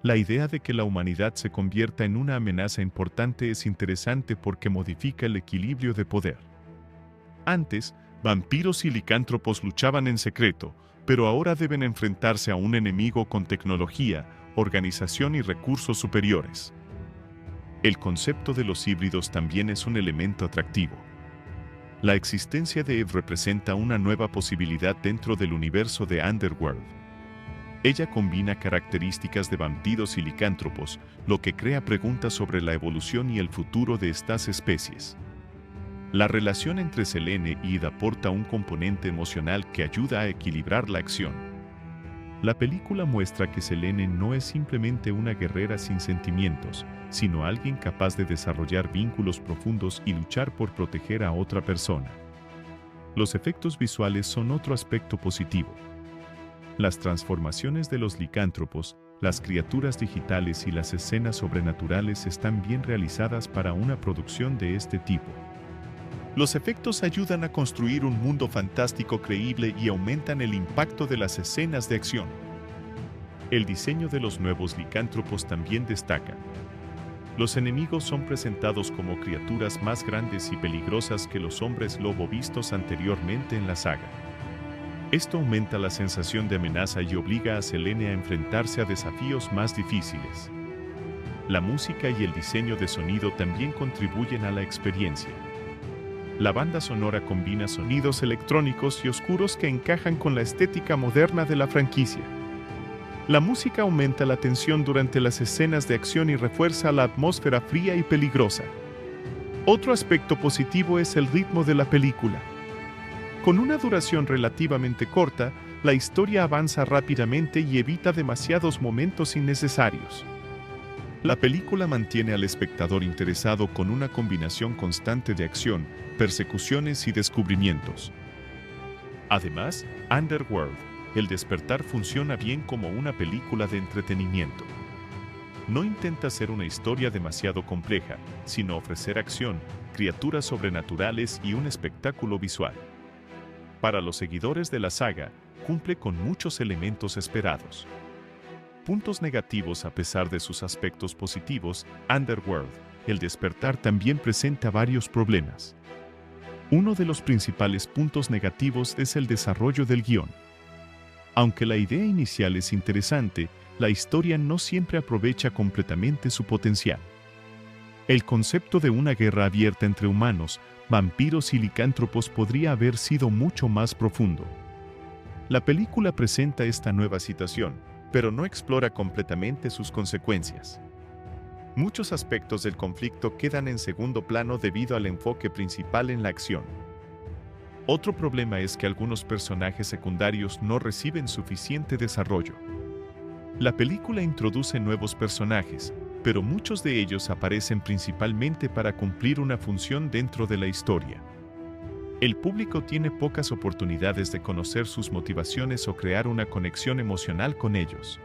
La idea de que la humanidad se convierta en una amenaza importante es interesante porque modifica el equilibrio de poder. Antes, vampiros y licántropos luchaban en secreto, pero ahora deben enfrentarse a un enemigo con tecnología, organización y recursos superiores. El concepto de los híbridos también es un elemento atractivo. La existencia de Eve representa una nueva posibilidad dentro del universo de Underworld. Ella combina características de vampiros y licántropos, lo que crea preguntas sobre la evolución y el futuro de estas especies. La relación entre Selene y Eve aporta un componente emocional que ayuda a equilibrar la acción. La película muestra que Selene no es simplemente una guerrera sin sentimientos, sino alguien capaz de desarrollar vínculos profundos y luchar por proteger a otra persona. Los efectos visuales son otro aspecto positivo. Las transformaciones de los licántropos, las criaturas digitales y las escenas sobrenaturales están bien realizadas para una producción de este tipo. Los efectos ayudan a construir un mundo fantástico creíble y aumentan el impacto de las escenas de acción. El diseño de los nuevos licántropos también destaca. Los enemigos son presentados como criaturas más grandes y peligrosas que los hombres lobo vistos anteriormente en la saga. Esto aumenta la sensación de amenaza y obliga a Selene a enfrentarse a desafíos más difíciles. La música y el diseño de sonido también contribuyen a la experiencia. La banda sonora combina sonidos electrónicos y oscuros que encajan con la estética moderna de la franquicia. La música aumenta la tensión durante las escenas de acción y refuerza la atmósfera fría y peligrosa. Otro aspecto positivo es el ritmo de la película. Con una duración relativamente corta, la historia avanza rápidamente y evita demasiados momentos innecesarios. La película mantiene al espectador interesado con una combinación constante de acción, persecuciones y descubrimientos. Además, Underworld, El despertar funciona bien como una película de entretenimiento. No intenta ser una historia demasiado compleja, sino ofrecer acción, criaturas sobrenaturales y un espectáculo visual. Para los seguidores de la saga, cumple con muchos elementos esperados. Puntos negativos. A pesar de sus aspectos positivos, Underworld, El despertar también presenta varios problemas. Uno de los principales puntos negativos es el desarrollo del guión. Aunque la idea inicial es interesante, la historia no siempre aprovecha completamente su potencial. El concepto de una guerra abierta entre humanos, vampiros y licántropos podría haber sido mucho más profundo. La película presenta esta nueva situación, pero no explora completamente sus consecuencias. Muchos aspectos del conflicto quedan en segundo plano debido al enfoque principal en la acción. Otro problema es que algunos personajes secundarios no reciben suficiente desarrollo. La película introduce nuevos personajes, pero muchos de ellos aparecen principalmente para cumplir una función dentro de la historia. El público tiene pocas oportunidades de conocer sus motivaciones o crear una conexión emocional con ellos.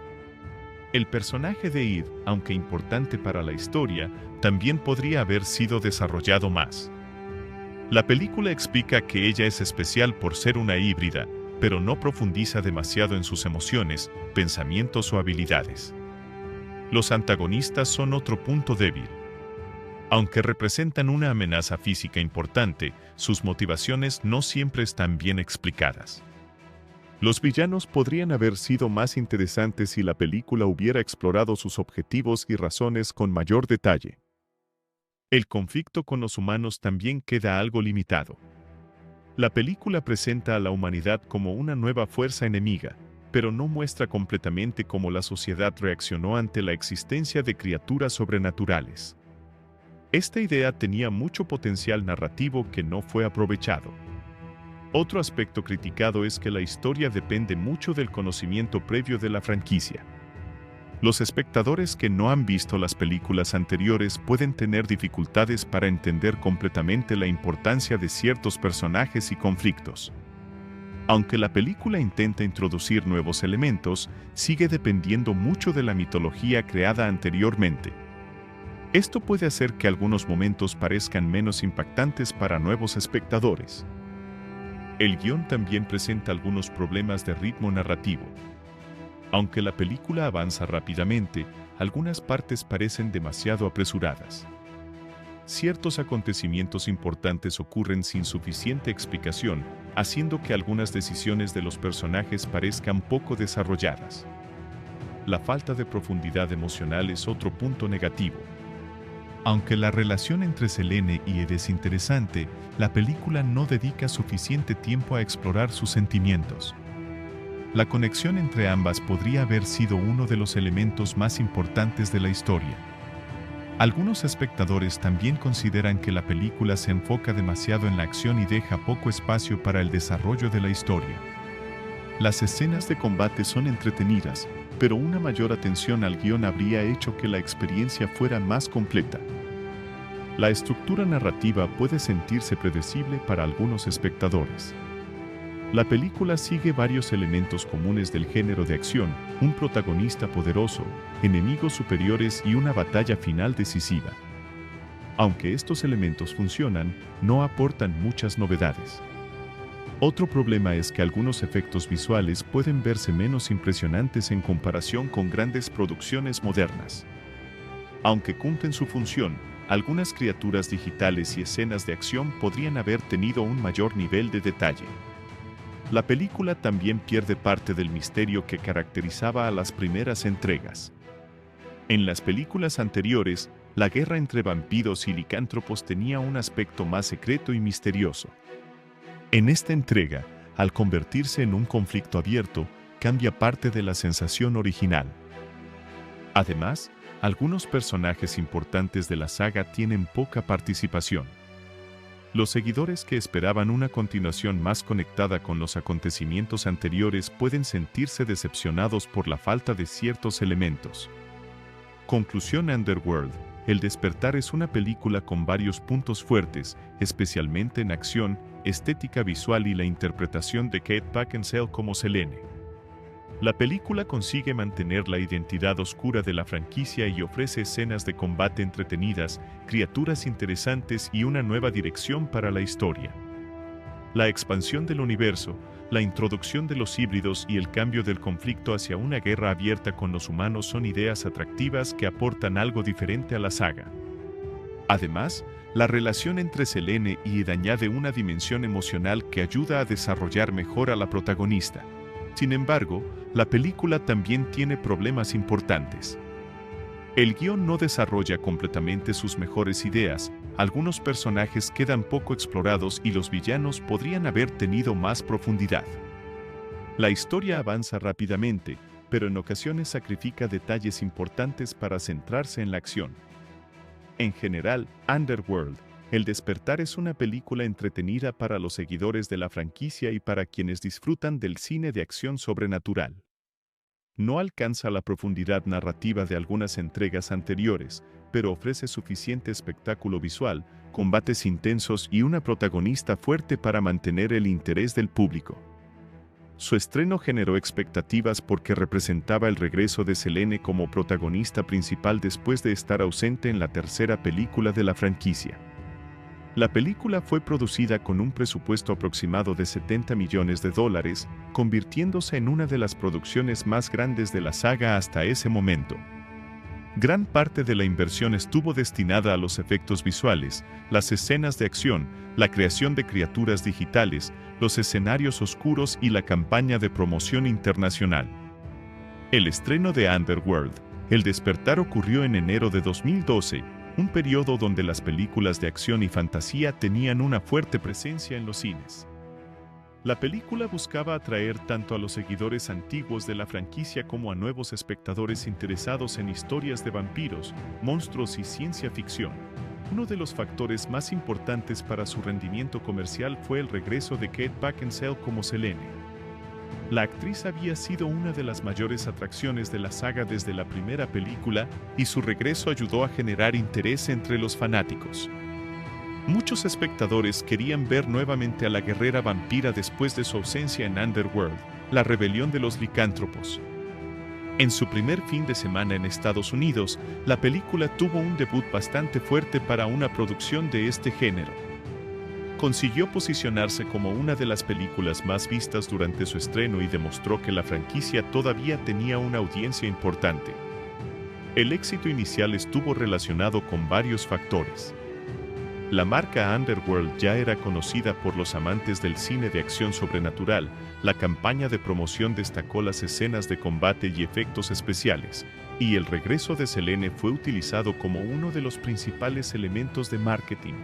El personaje de Eve, aunque importante para la historia, también podría haber sido desarrollado más. La película explica que ella es especial por ser una híbrida, pero no profundiza demasiado en sus emociones, pensamientos o habilidades. Los antagonistas son otro punto débil. Aunque representan una amenaza física importante, sus motivaciones no siempre están bien explicadas. Los villanos podrían haber sido más interesantes si la película hubiera explorado sus objetivos y razones con mayor detalle. El conflicto con los humanos también queda algo limitado. La película presenta a la humanidad como una nueva fuerza enemiga, pero no muestra completamente cómo la sociedad reaccionó ante la existencia de criaturas sobrenaturales. Esta idea tenía mucho potencial narrativo que no fue aprovechado. Otro aspecto criticado es que la historia depende mucho del conocimiento previo de la franquicia. Los espectadores que no han visto las películas anteriores pueden tener dificultades para entender completamente la importancia de ciertos personajes y conflictos. Aunque la película intenta introducir nuevos elementos, sigue dependiendo mucho de la mitología creada anteriormente. Esto puede hacer que algunos momentos parezcan menos impactantes para nuevos espectadores. El guión también presenta algunos problemas de ritmo narrativo. Aunque la película avanza rápidamente, algunas partes parecen demasiado apresuradas. Ciertos acontecimientos importantes ocurren sin suficiente explicación, haciendo que algunas decisiones de los personajes parezcan poco desarrolladas. La falta de profundidad emocional es otro punto negativo. Aunque la relación entre Selene y Ed es interesante, la película no dedica suficiente tiempo a explorar sus sentimientos. La conexión entre ambas podría haber sido uno de los elementos más importantes de la historia. Algunos espectadores también consideran que la película se enfoca demasiado en la acción y deja poco espacio para el desarrollo de la historia. Las escenas de combate son entretenidas, pero una mayor atención al guión habría hecho que la experiencia fuera más completa. La estructura narrativa puede sentirse predecible para algunos espectadores. La película sigue varios elementos comunes del género de acción, un protagonista poderoso, enemigos superiores y una batalla final decisiva. Aunque estos elementos funcionan, no aportan muchas novedades. Otro problema es que algunos efectos visuales pueden verse menos impresionantes en comparación con grandes producciones modernas. Aunque cumplen su función, algunas criaturas digitales y escenas de acción podrían haber tenido un mayor nivel de detalle. La película también pierde parte del misterio que caracterizaba a las primeras entregas. En las películas anteriores, la guerra entre vampiros y licántropos tenía un aspecto más secreto y misterioso. En esta entrega, al convertirse en un conflicto abierto, cambia parte de la sensación original. Además, algunos personajes importantes de la saga tienen poca participación. Los seguidores que esperaban una continuación más conectada con los acontecimientos anteriores pueden sentirse decepcionados por la falta de ciertos elementos. Conclusión: Underworld, El Despertar es una película con varios puntos fuertes, especialmente en acción, estética visual y la interpretación de Kate Beckinsale como Selene. La película consigue mantener la identidad oscura de la franquicia y ofrece escenas de combate entretenidas, criaturas interesantes y una nueva dirección para la historia. La expansión del universo, la introducción de los híbridos y el cambio del conflicto hacia una guerra abierta con los humanos son ideas atractivas que aportan algo diferente a la saga. Además, la relación entre Selene y Ed añade una dimensión emocional que ayuda a desarrollar mejor a la protagonista. Sin embargo, la película también tiene problemas importantes. El guión no desarrolla completamente sus mejores ideas, algunos personajes quedan poco explorados y los villanos podrían haber tenido más profundidad. La historia avanza rápidamente, pero en ocasiones sacrifica detalles importantes para centrarse en la acción. En general, Underworld, El Despertar es una película entretenida para los seguidores de la franquicia y para quienes disfrutan del cine de acción sobrenatural. No alcanza la profundidad narrativa de algunas entregas anteriores, pero ofrece suficiente espectáculo visual, combates intensos y una protagonista fuerte para mantener el interés del público. Su estreno generó expectativas porque representaba el regreso de Selene como protagonista principal después de estar ausente en la tercera película de la franquicia. La película fue producida con un presupuesto aproximado de $70 millones, convirtiéndose en una de las producciones más grandes de la saga hasta ese momento. Gran parte de la inversión estuvo destinada a los efectos visuales, las escenas de acción, la creación de criaturas digitales, los escenarios oscuros y la campaña de promoción internacional. El estreno de Underworld, El Despertar, ocurrió en enero de 2012, un periodo donde las películas de acción y fantasía tenían una fuerte presencia en los cines. La película buscaba atraer tanto a los seguidores antiguos de la franquicia como a nuevos espectadores interesados en historias de vampiros, monstruos y ciencia ficción. Uno de los factores más importantes para su rendimiento comercial fue el regreso de Kate Beckinsale como Selene. La actriz había sido una de las mayores atracciones de la saga desde la primera película, y su regreso ayudó a generar interés entre los fanáticos. Muchos espectadores querían ver nuevamente a la guerrera vampira después de su ausencia en Underworld, la rebelión de los licántropos. En su primer fin de semana en Estados Unidos, la película tuvo un debut bastante fuerte para una producción de este género. Consiguió posicionarse como una de las películas más vistas durante su estreno y demostró que la franquicia todavía tenía una audiencia importante. El éxito inicial estuvo relacionado con varios factores. La marca Underworld ya era conocida por los amantes del cine de acción sobrenatural, la campaña de promoción destacó las escenas de combate y efectos especiales, y el regreso de Selene fue utilizado como uno de los principales elementos de marketing.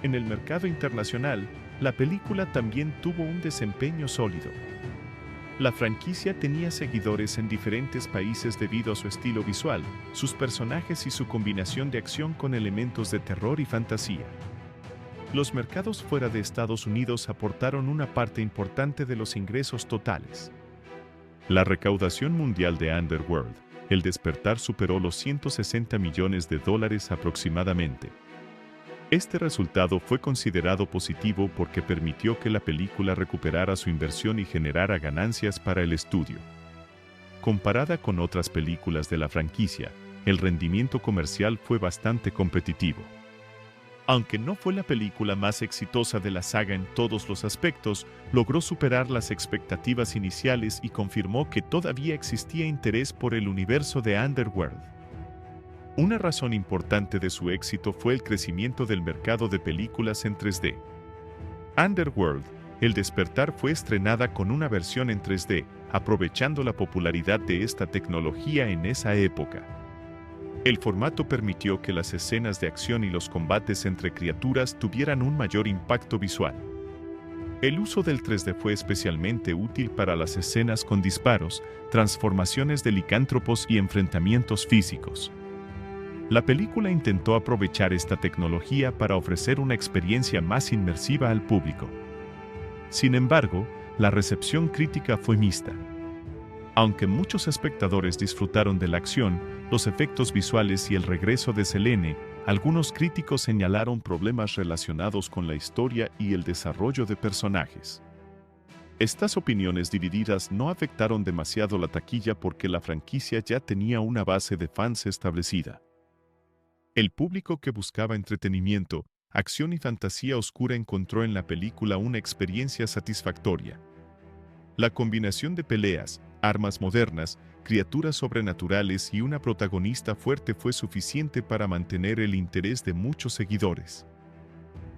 En el mercado internacional, la película también tuvo un desempeño sólido. La franquicia tenía seguidores en diferentes países debido a su estilo visual, sus personajes y su combinación de acción con elementos de terror y fantasía. Los mercados fuera de Estados Unidos aportaron una parte importante de los ingresos totales. La recaudación mundial de Underworld, El Despertar, superó los $160 millones aproximadamente. Este resultado fue considerado positivo porque permitió que la película recuperara su inversión y generara ganancias para el estudio. Comparada con otras películas de la franquicia, el rendimiento comercial fue bastante competitivo. Aunque no fue la película más exitosa de la saga en todos los aspectos, logró superar las expectativas iniciales y confirmó que todavía existía interés por el universo de Underworld. Una razón importante de su éxito fue el crecimiento del mercado de películas en 3D. Underworld, El Despertar, fue estrenada con una versión en 3D, aprovechando la popularidad de esta tecnología en esa época. El formato permitió que las escenas de acción y los combates entre criaturas tuvieran un mayor impacto visual. El uso del 3D fue especialmente útil para las escenas con disparos, transformaciones de licántropos y enfrentamientos físicos. La película intentó aprovechar esta tecnología para ofrecer una experiencia más inmersiva al público. Sin embargo, la recepción crítica fue mixta. Aunque muchos espectadores disfrutaron de la acción, los efectos visuales y el regreso de Selene, algunos críticos señalaron problemas relacionados con la historia y el desarrollo de personajes. Estas opiniones divididas no afectaron demasiado la taquilla porque la franquicia ya tenía una base de fans establecida. El público que buscaba entretenimiento, acción y fantasía oscura encontró en la película una experiencia satisfactoria. La combinación de peleas, armas modernas, criaturas sobrenaturales y una protagonista fuerte fue suficiente para mantener el interés de muchos seguidores.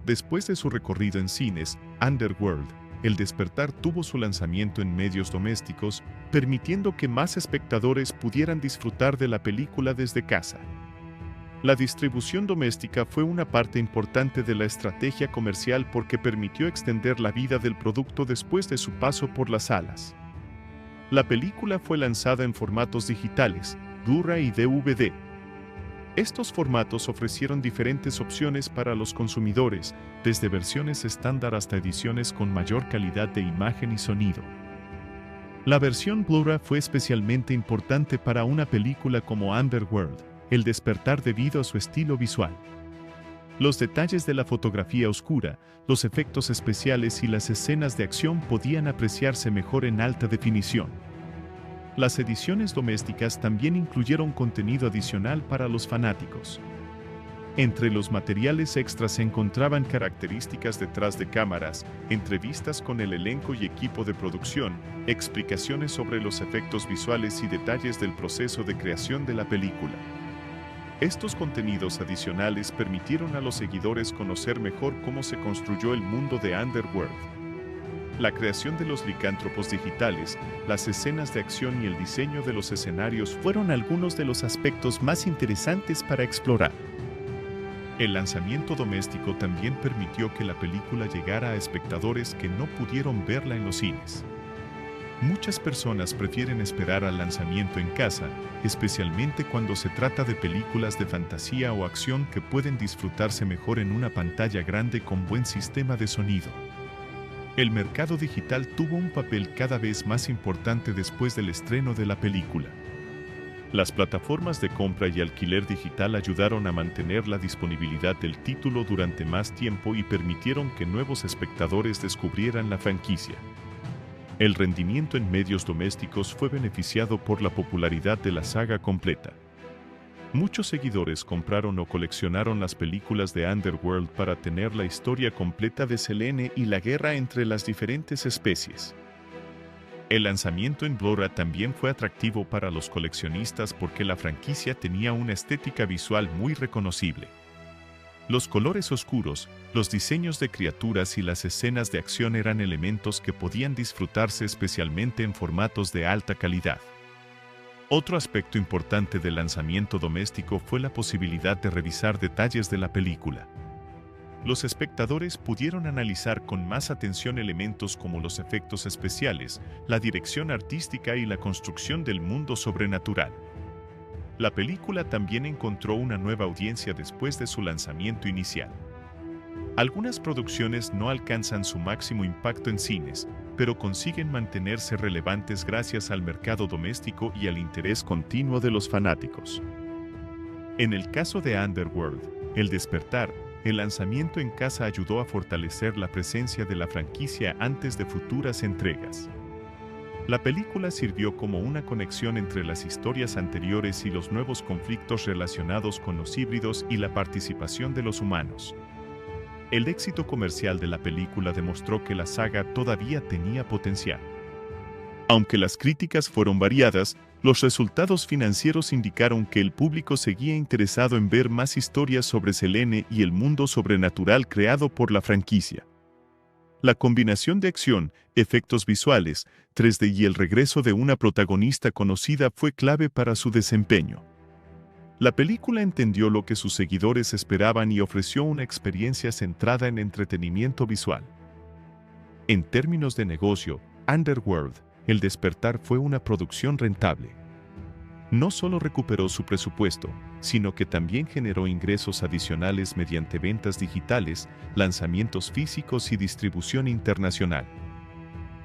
Después de su recorrido en cines, Underworld, El Despertar tuvo su lanzamiento en medios domésticos, permitiendo que más espectadores pudieran disfrutar de la película desde casa. La distribución doméstica fue una parte importante de la estrategia comercial porque permitió extender la vida del producto después de su paso por las salas. La película fue lanzada en formatos digitales, Blu-ray y DVD. Estos formatos ofrecieron diferentes opciones para los consumidores, desde versiones estándar hasta ediciones con mayor calidad de imagen y sonido. La versión Blu-ray fue especialmente importante para una película como Underworld, El Despertar debido a su estilo visual. Los detalles de la fotografía oscura, los efectos especiales y las escenas de acción podían apreciarse mejor en alta definición. Las ediciones domésticas también incluyeron contenido adicional para los fanáticos. Entre los materiales extras se encontraban características detrás de cámaras, entrevistas con el elenco y equipo de producción, explicaciones sobre los efectos visuales y detalles del proceso de creación de la película. Estos contenidos adicionales permitieron a los seguidores conocer mejor cómo se construyó el mundo de Underworld. La creación de los licántropos digitales, las escenas de acción y el diseño de los escenarios fueron algunos de los aspectos más interesantes para explorar. El lanzamiento doméstico también permitió que la película llegara a espectadores que no pudieron verla en los cines. Muchas personas prefieren esperar al lanzamiento en casa, especialmente cuando se trata de películas de fantasía o acción que pueden disfrutarse mejor en una pantalla grande con buen sistema de sonido. El mercado digital tuvo un papel cada vez más importante después del estreno de la película. Las plataformas de compra y alquiler digital ayudaron a mantener la disponibilidad del título durante más tiempo y permitieron que nuevos espectadores descubrieran la franquicia. El rendimiento en medios domésticos fue beneficiado por la popularidad de la saga completa. Muchos seguidores compraron o coleccionaron las películas de Underworld para tener la historia completa de Selene y la guerra entre las diferentes especies. El lanzamiento en Blu-ray también fue atractivo para los coleccionistas porque la franquicia tenía una estética visual muy reconocible. Los colores oscuros, los diseños de criaturas y las escenas de acción eran elementos que podían disfrutarse especialmente en formatos de alta calidad. Otro aspecto importante del lanzamiento doméstico fue la posibilidad de revisar detalles de la película. Los espectadores pudieron analizar con más atención elementos como los efectos especiales, la dirección artística y la construcción del mundo sobrenatural. La película también encontró una nueva audiencia después de su lanzamiento inicial. Algunas producciones no alcanzan su máximo impacto en cines, pero consiguen mantenerse relevantes gracias al mercado doméstico y al interés continuo de los fanáticos. En el caso de Underworld, El Despertar, el lanzamiento en casa ayudó a fortalecer la presencia de la franquicia antes de futuras entregas. La película sirvió como una conexión entre las historias anteriores y los nuevos conflictos relacionados con los híbridos y la participación de los humanos. El éxito comercial de la película demostró que la saga todavía tenía potencial. Aunque las críticas fueron variadas, los resultados financieros indicaron que el público seguía interesado en ver más historias sobre Selene y el mundo sobrenatural creado por la franquicia. La combinación de acción, efectos visuales, 3D y el regreso de una protagonista conocida fue clave para su desempeño. La película entendió lo que sus seguidores esperaban y ofreció una experiencia centrada en entretenimiento visual. En términos de negocio, Underworld, El Despertar fue una producción rentable. No solo recuperó su presupuesto, sino que también generó ingresos adicionales mediante ventas digitales, lanzamientos físicos y distribución internacional.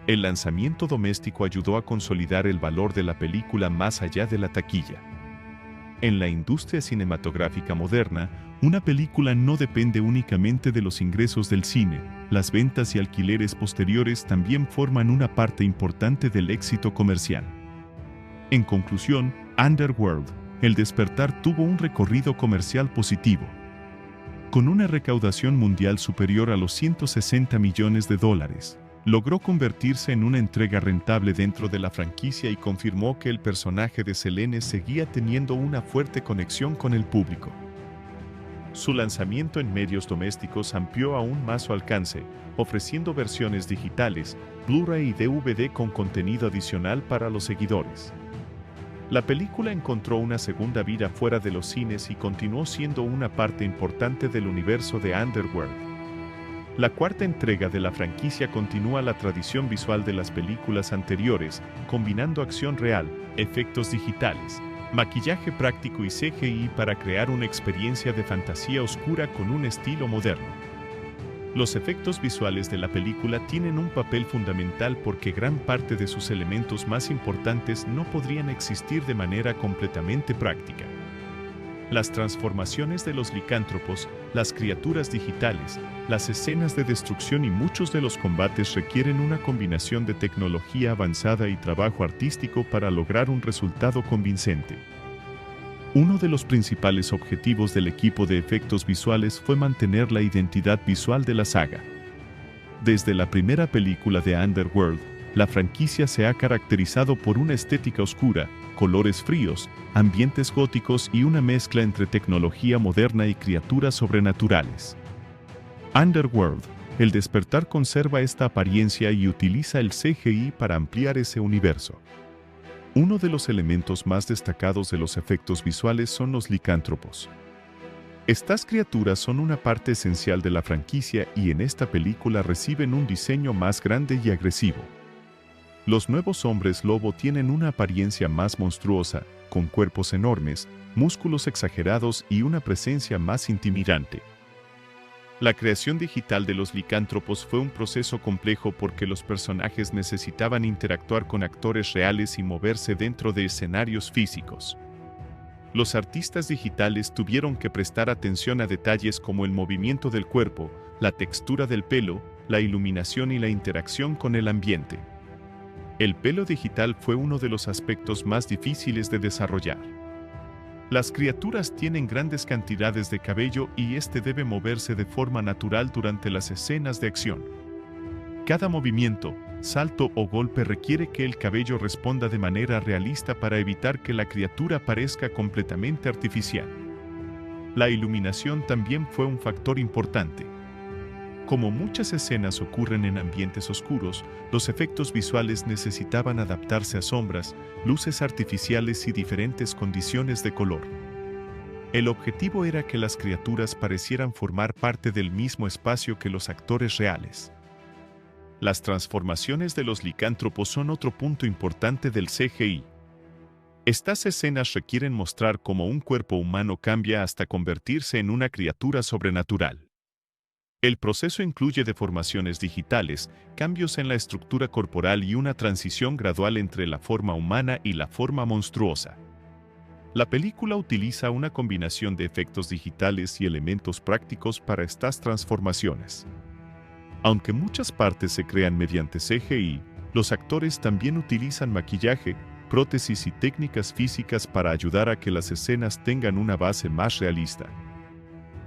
El lanzamiento doméstico ayudó a consolidar el valor de la película más allá de la taquilla. En la industria cinematográfica moderna, una película no depende únicamente de los ingresos del cine, las ventas y alquileres posteriores también forman una parte importante del éxito comercial. En conclusión, Underworld, El Despertar tuvo un recorrido comercial positivo. Con una recaudación mundial superior a los 160 millones de dólares, logró convertirse en una entrega rentable dentro de la franquicia y confirmó que el personaje de Selene seguía teniendo una fuerte conexión con el público. Su lanzamiento en medios domésticos amplió aún más su alcance, ofreciendo versiones digitales, Blu-ray y DVD con contenido adicional para los seguidores. La película encontró una segunda vida fuera de los cines y continuó siendo una parte importante del universo de Underworld. La cuarta entrega de la franquicia continúa la tradición visual de las películas anteriores, combinando acción real, efectos digitales, maquillaje práctico y CGI para crear una experiencia de fantasía oscura con un estilo moderno. Los efectos visuales de la película tienen un papel fundamental porque gran parte de sus elementos más importantes no podrían existir de manera completamente práctica. Las transformaciones de los licántropos, las criaturas digitales, las escenas de destrucción y muchos de los combates requieren una combinación de tecnología avanzada y trabajo artístico para lograr un resultado convincente. Uno de los principales objetivos del equipo de efectos visuales fue mantener la identidad visual de la saga. Desde la primera película de Underworld, la franquicia se ha caracterizado por una estética oscura, colores fríos, ambientes góticos y una mezcla entre tecnología moderna y criaturas sobrenaturales. Underworld, El Despertar conserva esta apariencia y utiliza el CGI para ampliar ese universo. Uno de los elementos más destacados de los efectos visuales son los licántropos. Estas criaturas son una parte esencial de la franquicia y en esta película reciben un diseño más grande y agresivo. Los nuevos hombres lobo tienen una apariencia más monstruosa, con cuerpos enormes, músculos exagerados y una presencia más intimidante. La creación digital de los licántropos fue un proceso complejo porque los personajes necesitaban interactuar con actores reales y moverse dentro de escenarios físicos. Los artistas digitales tuvieron que prestar atención a detalles como el movimiento del cuerpo, la textura del pelo, la iluminación y la interacción con el ambiente. El pelo digital fue uno de los aspectos más difíciles de desarrollar. Las criaturas tienen grandes cantidades de cabello y este debe moverse de forma natural durante las escenas de acción. Cada movimiento, salto o golpe requiere que el cabello responda de manera realista para evitar que la criatura parezca completamente artificial. La iluminación también fue un factor importante. Como muchas escenas ocurren en ambientes oscuros, los efectos visuales necesitaban adaptarse a sombras, luces artificiales y diferentes condiciones de color. El objetivo era que las criaturas parecieran formar parte del mismo espacio que los actores reales. Las transformaciones de los licántropos son otro punto importante del CGI. Estas escenas requieren mostrar cómo un cuerpo humano cambia hasta convertirse en una criatura sobrenatural. El proceso incluye deformaciones digitales, cambios en la estructura corporal y una transición gradual entre la forma humana y la forma monstruosa. La película utiliza una combinación de efectos digitales y elementos prácticos para estas transformaciones. Aunque muchas partes se crean mediante CGI, los actores también utilizan maquillaje, prótesis y técnicas físicas para ayudar a que las escenas tengan una base más realista.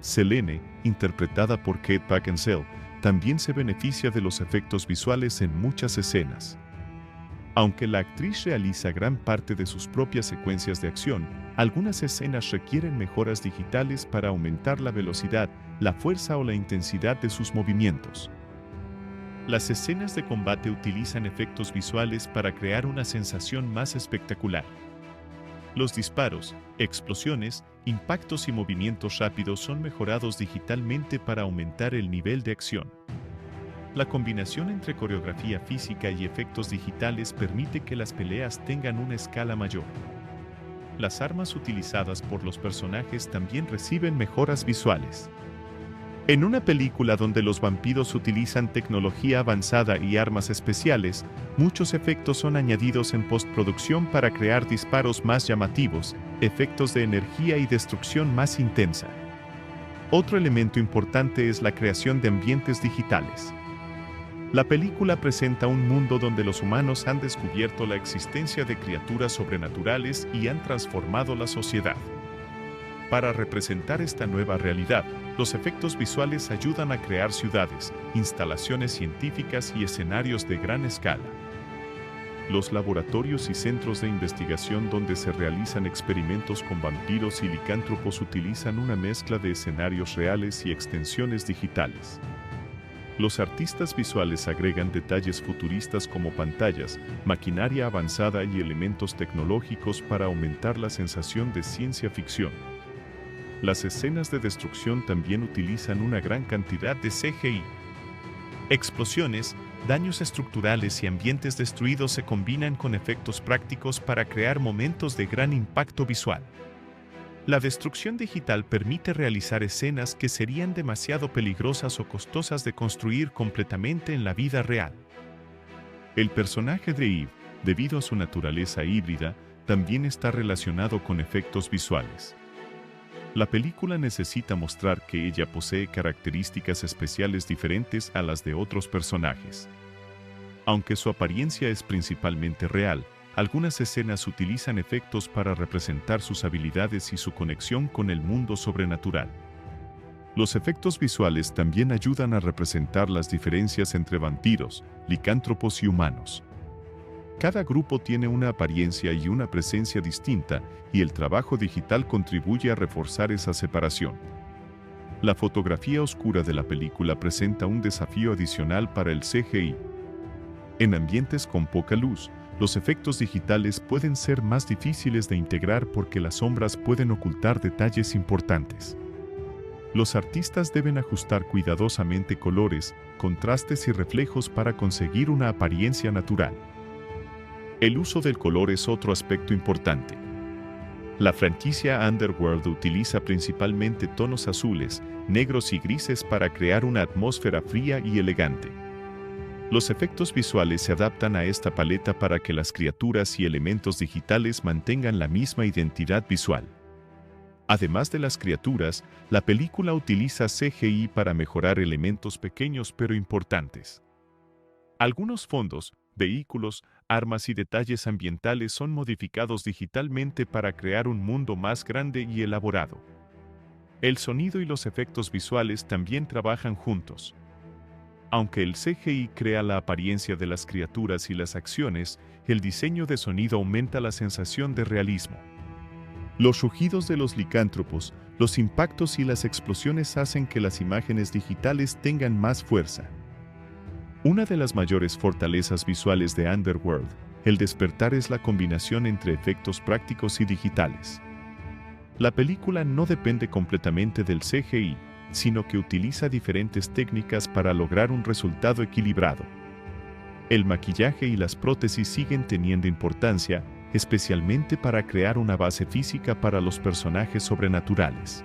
Selene, interpretada por Kate Beckinsale, también se beneficia de los efectos visuales en muchas escenas. Aunque la actriz realiza gran parte de sus propias secuencias de acción, algunas escenas requieren mejoras digitales para aumentar la velocidad, la fuerza o la intensidad de sus movimientos. Las escenas de combate utilizan efectos visuales para crear una sensación más espectacular. Los disparos, explosiones, impactos y movimientos rápidos son mejorados digitalmente para aumentar el nivel de acción. La combinación entre coreografía física y efectos digitales permite que las peleas tengan una escala mayor. Las armas utilizadas por los personajes también reciben mejoras visuales. En una película donde los vampiros utilizan tecnología avanzada y armas especiales, muchos efectos son añadidos en postproducción para crear disparos más llamativos, efectos de energía y destrucción más intensa. Otro elemento importante es la creación de ambientes digitales. La película presenta un mundo donde los humanos han descubierto la existencia de criaturas sobrenaturales y han transformado la sociedad. Para representar esta nueva realidad, los efectos visuales ayudan a crear ciudades, instalaciones científicas y escenarios de gran escala. Los laboratorios y centros de investigación donde se realizan experimentos con vampiros y licántropos utilizan una mezcla de escenarios reales y extensiones digitales. Los artistas visuales agregan detalles futuristas como pantallas, maquinaria avanzada y elementos tecnológicos para aumentar la sensación de ciencia ficción. Las escenas de destrucción también utilizan una gran cantidad de CGI. Explosiones, daños estructurales y ambientes destruidos se combinan con efectos prácticos para crear momentos de gran impacto visual. La destrucción digital permite realizar escenas que serían demasiado peligrosas o costosas de construir completamente en la vida real. El personaje de Eve, debido a su naturaleza híbrida, también está relacionado con efectos visuales. La película necesita mostrar que ella posee características especiales diferentes a las de otros personajes. Aunque su apariencia es principalmente real, algunas escenas utilizan efectos para representar sus habilidades y su conexión con el mundo sobrenatural. Los efectos visuales también ayudan a representar las diferencias entre vampiros, licántropos y humanos. Cada grupo tiene una apariencia y una presencia distinta, y el trabajo digital contribuye a reforzar esa separación. La fotografía oscura de la película presenta un desafío adicional para el CGI. En ambientes con poca luz, los efectos digitales pueden ser más difíciles de integrar porque las sombras pueden ocultar detalles importantes. Los artistas deben ajustar cuidadosamente colores, contrastes y reflejos para conseguir una apariencia natural. El uso del color es otro aspecto importante. La franquicia Underworld utiliza principalmente tonos azules, negros y grises para crear una atmósfera fría y elegante. Los efectos visuales se adaptan a esta paleta para que las criaturas y elementos digitales mantengan la misma identidad visual. Además de las criaturas, la película utiliza CGI para mejorar elementos pequeños pero importantes. Algunos fondos, vehículos, armas y detalles ambientales son modificados digitalmente para crear un mundo más grande y elaborado. El sonido y los efectos visuales también trabajan juntos. Aunque el CGI crea la apariencia de las criaturas y las acciones, el diseño de sonido aumenta la sensación de realismo. Los rugidos de los licántropos, los impactos y las explosiones hacen que las imágenes digitales tengan más fuerza. Una de las mayores fortalezas visuales de Underworld, El Despertar, es la combinación entre efectos prácticos y digitales. La película no depende completamente del CGI, sino que utiliza diferentes técnicas para lograr un resultado equilibrado. El maquillaje y las prótesis siguen teniendo importancia, especialmente para crear una base física para los personajes sobrenaturales.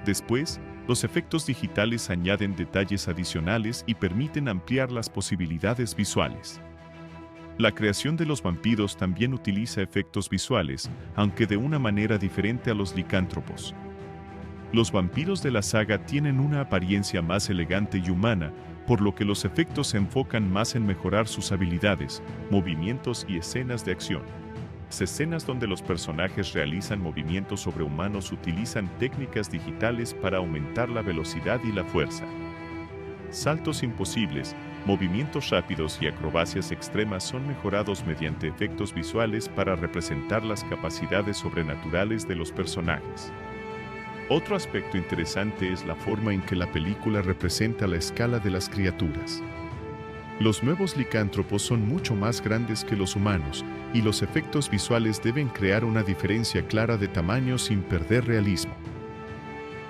Después, los efectos digitales añaden detalles adicionales y permiten ampliar las posibilidades visuales. La creación de los vampiros también utiliza efectos visuales, aunque de una manera diferente a los licántropos. Los vampiros de la saga tienen una apariencia más elegante y humana, por lo que los efectos se enfocan más en mejorar sus habilidades, movimientos y escenas de acción. Las escenas donde los personajes realizan movimientos sobrehumanos utilizan técnicas digitales para aumentar la velocidad y la fuerza. Saltos imposibles, movimientos rápidos y acrobacias extremas son mejorados mediante efectos visuales para representar las capacidades sobrenaturales de los personajes. Otro aspecto interesante es la forma en que la película representa la escala de las criaturas. Los nuevos licántropos son mucho más grandes que los humanos, y los efectos visuales deben crear una diferencia clara de tamaño sin perder realismo.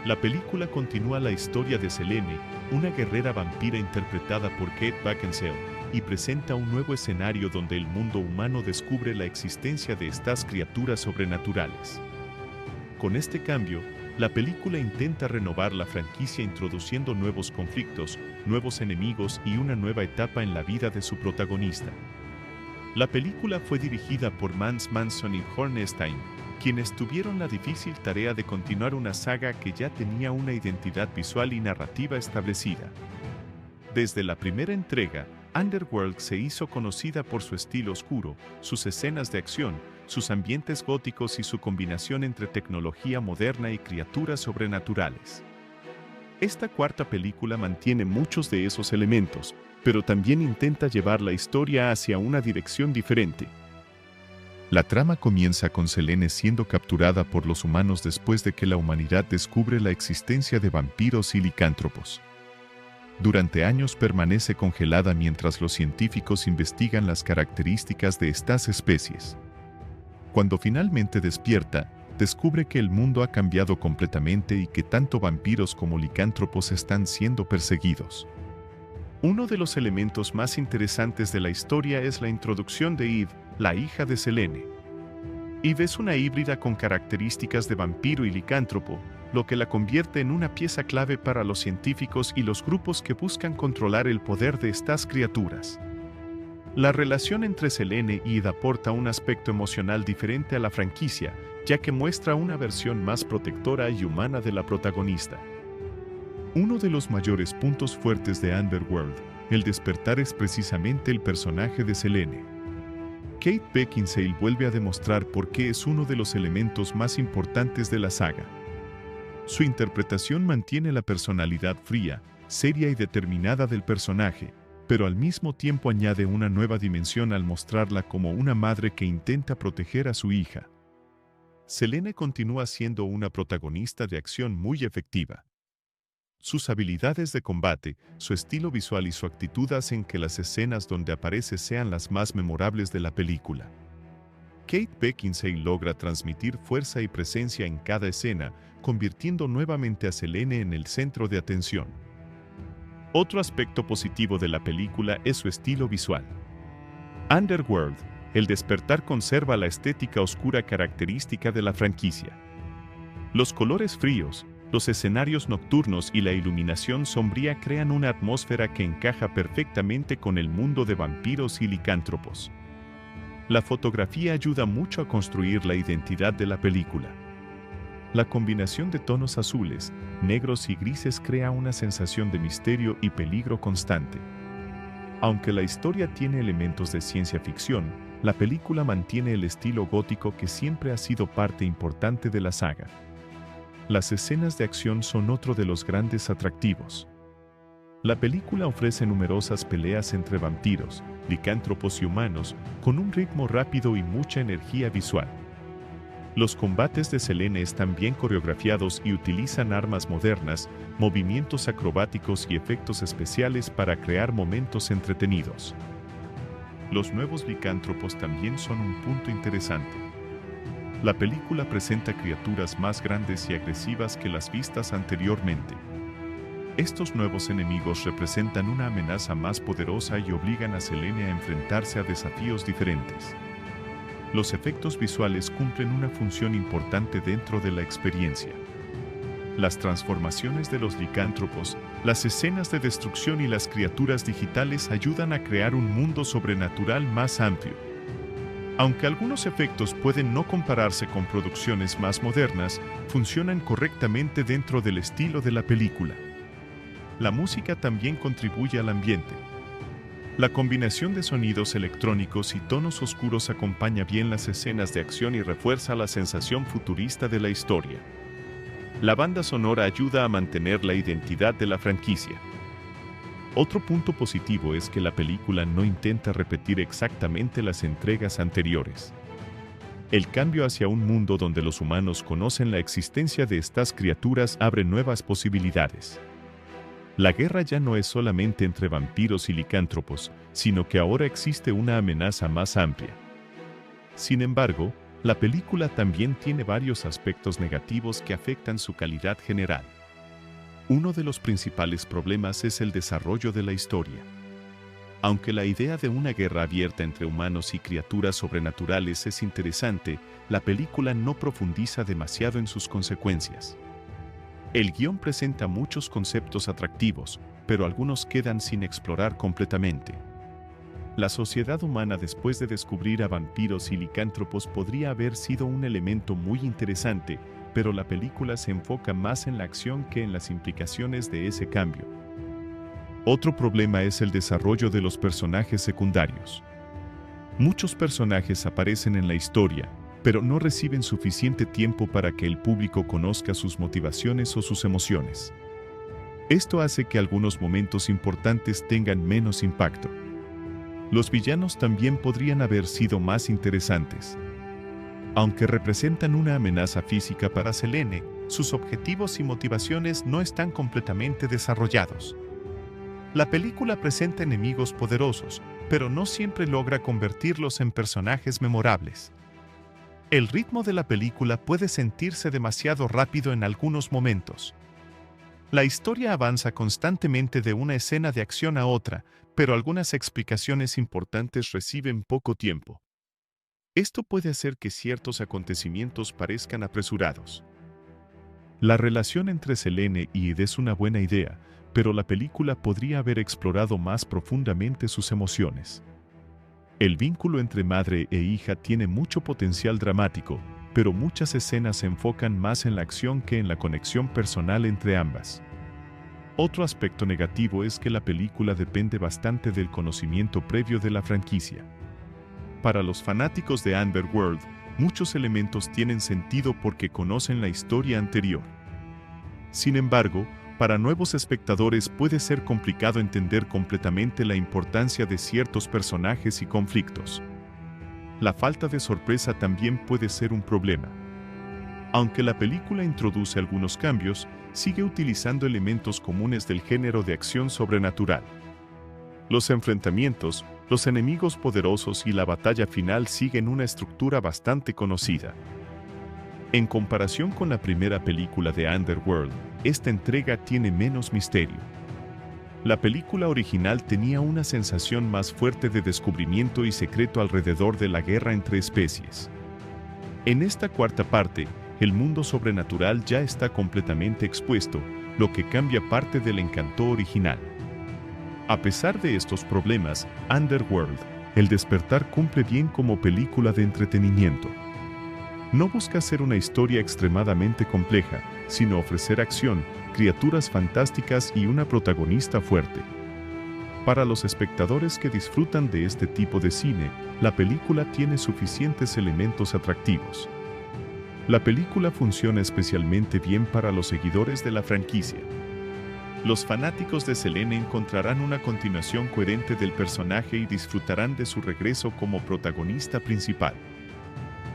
La película continúa la historia de Selene, una guerrera vampira interpretada por Kate Beckinsale, y presenta un nuevo escenario donde el mundo humano descubre la existencia de estas criaturas sobrenaturales. Con este cambio, la película intenta renovar la franquicia introduciendo nuevos conflictos, nuevos enemigos y una nueva etapa en la vida de su protagonista. La película fue dirigida por Mans Manson y Hornstein, quienes tuvieron la difícil tarea de continuar una saga que ya tenía una identidad visual y narrativa establecida. Desde la primera entrega, Underworld se hizo conocida por su estilo oscuro, sus escenas de acción, sus ambientes góticos y su combinación entre tecnología moderna y criaturas sobrenaturales. Esta cuarta película mantiene muchos de esos elementos, pero también intenta llevar la historia hacia una dirección diferente. La trama comienza con Selene siendo capturada por los humanos después de que la humanidad descubre la existencia de vampiros y licántropos. Durante años permanece congelada mientras los científicos investigan las características de estas especies. Cuando finalmente despierta, descubre que el mundo ha cambiado completamente y que tanto vampiros como licántropos están siendo perseguidos. Uno de los elementos más interesantes de la historia es la introducción de Eve, la hija de Selene. Eve es una híbrida con características de vampiro y licántropo, lo que la convierte en una pieza clave para los científicos y los grupos que buscan controlar el poder de estas criaturas. La relación entre Selene y Eve aporta un aspecto emocional diferente a la franquicia, ya que muestra una versión más protectora y humana de la protagonista. Uno de los mayores puntos fuertes de Underworld, el despertar, es precisamente el personaje de Selene. Kate Beckinsale vuelve a demostrar por qué es uno de los elementos más importantes de la saga. Su interpretación mantiene la personalidad fría, seria y determinada del personaje, pero al mismo tiempo añade una nueva dimensión al mostrarla como una madre que intenta proteger a su hija. Selene continúa siendo una protagonista de acción muy efectiva. Sus habilidades de combate, su estilo visual y su actitud hacen que las escenas donde aparece sean las más memorables de la película. Kate Beckinsale logra transmitir fuerza y presencia en cada escena, convirtiendo nuevamente a Selene en el centro de atención. Otro aspecto positivo de la película es su estilo visual. Underworld, el despertar, conserva la estética oscura característica de la franquicia. Los colores fríos, los escenarios nocturnos y la iluminación sombría crean una atmósfera que encaja perfectamente con el mundo de vampiros y licántropos. La fotografía ayuda mucho a construir la identidad de la película. La combinación de tonos azules, negros y grises crea una sensación de misterio y peligro constante. Aunque la historia tiene elementos de ciencia ficción, la película mantiene el estilo gótico que siempre ha sido parte importante de la saga. Las escenas de acción son otro de los grandes atractivos. La película ofrece numerosas peleas entre vampiros, licántropos y humanos, con un ritmo rápido y mucha energía visual. Los combates de Selene están bien coreografiados y utilizan armas modernas, movimientos acrobáticos y efectos especiales para crear momentos entretenidos. Los nuevos licántropos también son un punto interesante. La película presenta criaturas más grandes y agresivas que las vistas anteriormente. Estos nuevos enemigos representan una amenaza más poderosa y obligan a Selene a enfrentarse a desafíos diferentes. Los efectos visuales cumplen una función importante dentro de la experiencia. Las transformaciones de los licántropos, las escenas de destrucción y las criaturas digitales ayudan a crear un mundo sobrenatural más amplio. Aunque algunos efectos pueden no compararse con producciones más modernas, funcionan correctamente dentro del estilo de la película. La música también contribuye al ambiente. La combinación de sonidos electrónicos y tonos oscuros acompaña bien las escenas de acción y refuerza la sensación futurista de la historia. La banda sonora ayuda a mantener la identidad de la franquicia. Otro punto positivo es que la película no intenta repetir exactamente las entregas anteriores. El cambio hacia un mundo donde los humanos conocen la existencia de estas criaturas abre nuevas posibilidades. La guerra ya no es solamente entre vampiros y licántropos, sino que ahora existe una amenaza más amplia. Sin embargo, la película también tiene varios aspectos negativos que afectan su calidad general. Uno de los principales problemas es el desarrollo de la historia. Aunque la idea de una guerra abierta entre humanos y criaturas sobrenaturales es interesante, la película no profundiza demasiado en sus consecuencias. El guión presenta muchos conceptos atractivos, pero algunos quedan sin explorar completamente. La sociedad humana después de descubrir a vampiros y licántropos podría haber sido un elemento muy interesante, pero la película se enfoca más en la acción que en las implicaciones de ese cambio. Otro problema es el desarrollo de los personajes secundarios. Muchos personajes aparecen en la historia, pero no reciben suficiente tiempo para que el público conozca sus motivaciones o sus emociones. Esto hace que algunos momentos importantes tengan menos impacto. Los villanos también podrían haber sido más interesantes. Aunque representan una amenaza física para Selene, sus objetivos y motivaciones no están completamente desarrollados. La película presenta enemigos poderosos, pero no siempre logra convertirlos en personajes memorables. El ritmo de la película puede sentirse demasiado rápido en algunos momentos. La historia avanza constantemente de una escena de acción a otra, pero algunas explicaciones importantes reciben poco tiempo. Esto puede hacer que ciertos acontecimientos parezcan apresurados. La relación entre Selene y Ed es una buena idea, pero la película podría haber explorado más profundamente sus emociones. El vínculo entre madre e hija tiene mucho potencial dramático, pero muchas escenas se enfocan más en la acción que en la conexión personal entre ambas. Otro aspecto negativo es que la película depende bastante del conocimiento previo de la franquicia. Para los fanáticos de Underworld, muchos elementos tienen sentido porque conocen la historia anterior. Sin embargo, para nuevos espectadores puede ser complicado entender completamente la importancia de ciertos personajes y conflictos. La falta de sorpresa también puede ser un problema. Aunque la película introduce algunos cambios, sigue utilizando elementos comunes del género de acción sobrenatural. Los enfrentamientos, los enemigos poderosos y la batalla final siguen una estructura bastante conocida. En comparación con la primera película de Underworld, esta entrega tiene menos misterio. La película original tenía una sensación más fuerte de descubrimiento y secreto alrededor de la guerra entre especies. En esta cuarta parte, el mundo sobrenatural ya está completamente expuesto, lo que cambia parte del encanto original. A pesar de estos problemas, Underworld, El Despertar cumple bien como película de entretenimiento. No busca ser una historia extremadamente compleja, sino ofrecer acción, criaturas fantásticas y una protagonista fuerte. Para los espectadores que disfrutan de este tipo de cine, la película tiene suficientes elementos atractivos. La película funciona especialmente bien para los seguidores de la franquicia. Los fanáticos de Selene encontrarán una continuación coherente del personaje y disfrutarán de su regreso como protagonista principal.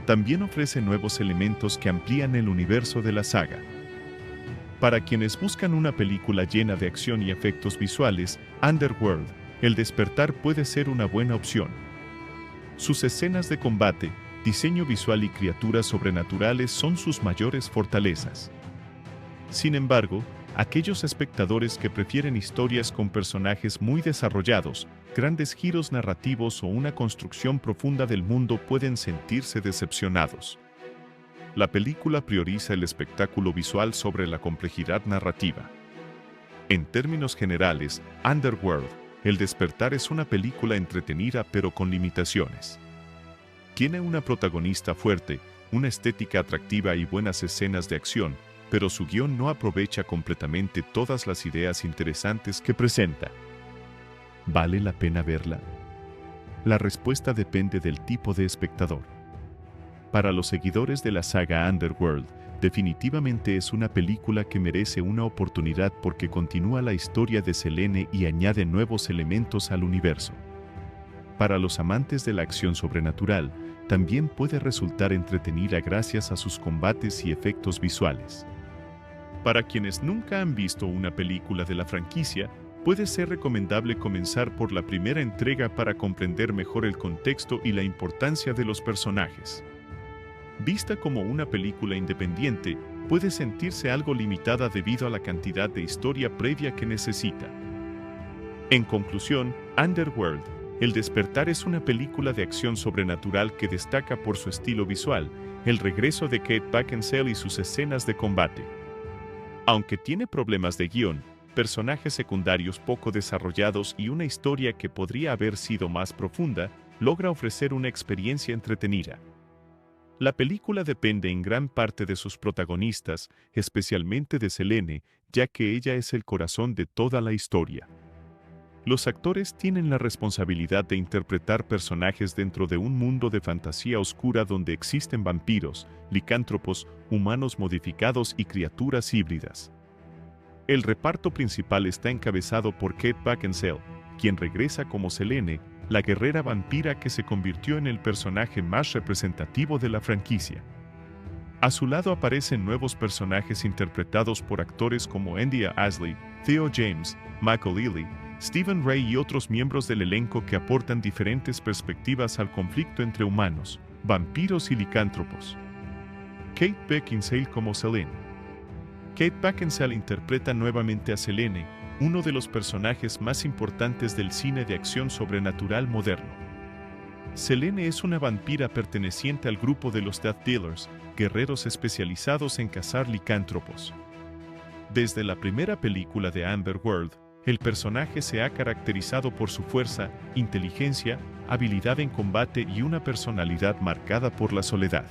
También ofrece nuevos elementos que amplían el universo de la saga. Para quienes buscan una película llena de acción y efectos visuales, Underworld, El Despertar puede ser una buena opción. Sus escenas de combate, diseño visual y criaturas sobrenaturales son sus mayores fortalezas. Sin embargo, aquellos espectadores que prefieren historias con personajes muy desarrollados, grandes giros narrativos o una construcción profunda del mundo pueden sentirse decepcionados. La película prioriza el espectáculo visual sobre la complejidad narrativa. En términos generales, Underworld, El Despertar es una película entretenida pero con limitaciones. Tiene una protagonista fuerte, una estética atractiva y buenas escenas de acción, pero su guión no aprovecha completamente todas las ideas interesantes que presenta. ¿Vale la pena verla? La respuesta depende del tipo de espectador. Para los seguidores de la saga Underworld, definitivamente es una película que merece una oportunidad porque continúa la historia de Selene y añade nuevos elementos al universo. Para los amantes de la acción sobrenatural, también puede resultar entretenida gracias a sus combates y efectos visuales. Para quienes nunca han visto una película de la franquicia, puede ser recomendable comenzar por la primera entrega para comprender mejor el contexto y la importancia de los personajes. Vista como una película independiente, puede sentirse algo limitada debido a la cantidad de historia previa que necesita. En conclusión, Underworld, El despertar es una película de acción sobrenatural que destaca por su estilo visual, el regreso de Kate Beckinsale y sus escenas de combate. Aunque tiene problemas de guión, personajes secundarios poco desarrollados y una historia que podría haber sido más profunda, logra ofrecer una experiencia entretenida. La película depende en gran parte de sus protagonistas, especialmente de Selene, ya que ella es el corazón de toda la historia. Los actores tienen la responsabilidad de interpretar personajes dentro de un mundo de fantasía oscura donde existen vampiros, licántropos, humanos modificados y criaturas híbridas. El reparto principal está encabezado por Kate Beckinsale, quien regresa como Selene, la guerrera vampira que se convirtió en el personaje más representativo de la franquicia. A su lado aparecen nuevos personajes interpretados por actores como India Asley, Theo James, Michael Ealy, Stephen Ray y otros miembros del elenco que aportan diferentes perspectivas al conflicto entre humanos, vampiros y licántropos. Kate Beckinsale como Selene. Kate Beckinsale interpreta nuevamente a Selene, uno de los personajes más importantes del cine de acción sobrenatural moderno. Selene es una vampira perteneciente al grupo de los Death Dealers, guerreros especializados en cazar licántropos. Desde la primera película de Underworld, el personaje se ha caracterizado por su fuerza, inteligencia, habilidad en combate y una personalidad marcada por la soledad.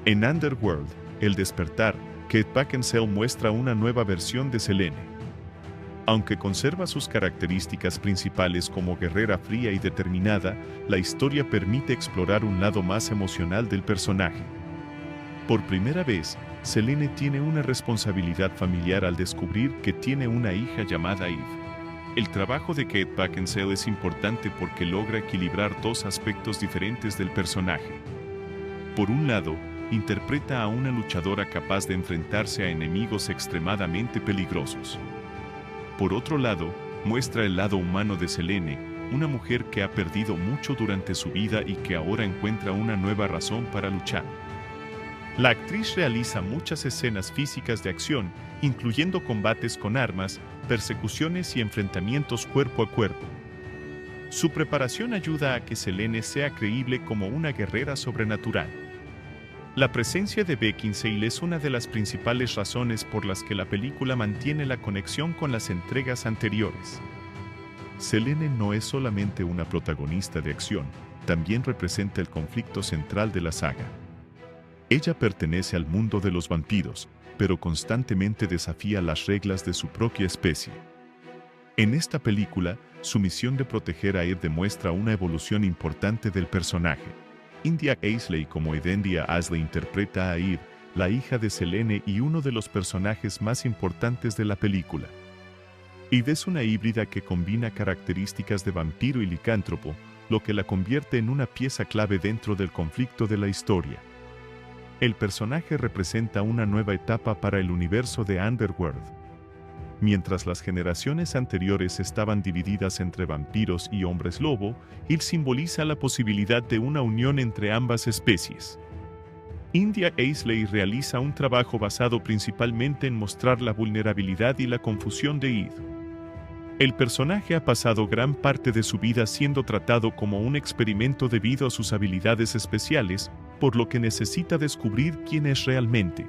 En Underworld, El despertar, Kate Beckinsale muestra una nueva versión de Selene. Aunque conserva sus características principales como guerrera fría y determinada, la historia permite explorar un lado más emocional del personaje. Por primera vez, Selene tiene una responsabilidad familiar al descubrir que tiene una hija llamada Eve. El trabajo de Kate Beckinsale es importante porque logra equilibrar dos aspectos diferentes del personaje. Por un lado, interpreta a una luchadora capaz de enfrentarse a enemigos extremadamente peligrosos. Por otro lado, muestra el lado humano de Selene, una mujer que ha perdido mucho durante su vida y que ahora encuentra una nueva razón para luchar. La actriz realiza muchas escenas físicas de acción, incluyendo combates con armas, persecuciones y enfrentamientos cuerpo a cuerpo. Su preparación ayuda a que Selene sea creíble como una guerrera sobrenatural. La presencia de Beckinsale es una de las principales razones por las que la película mantiene la conexión con las entregas anteriores. Selene no es solamente una protagonista de acción, también representa el conflicto central de la saga. Ella pertenece al mundo de los vampiros, pero constantemente desafía las reglas de su propia especie. En esta película, su misión de proteger a Eve demuestra una evolución importante del personaje. India Asley como India Asley interpreta a Eve, la hija de Selene y uno de los personajes más importantes de la película. Eve es una híbrida que combina características de vampiro y licántropo, lo que la convierte en una pieza clave dentro del conflicto de la historia. El personaje representa una nueva etapa para el universo de Underworld. Mientras las generaciones anteriores estaban divididas entre vampiros y hombres lobo, él simboliza la posibilidad de una unión entre ambas especies. India Asley realiza un trabajo basado principalmente en mostrar la vulnerabilidad y la confusión de Eve. El personaje ha pasado gran parte de su vida siendo tratado como un experimento debido a sus habilidades especiales, por lo que necesita descubrir quién es realmente.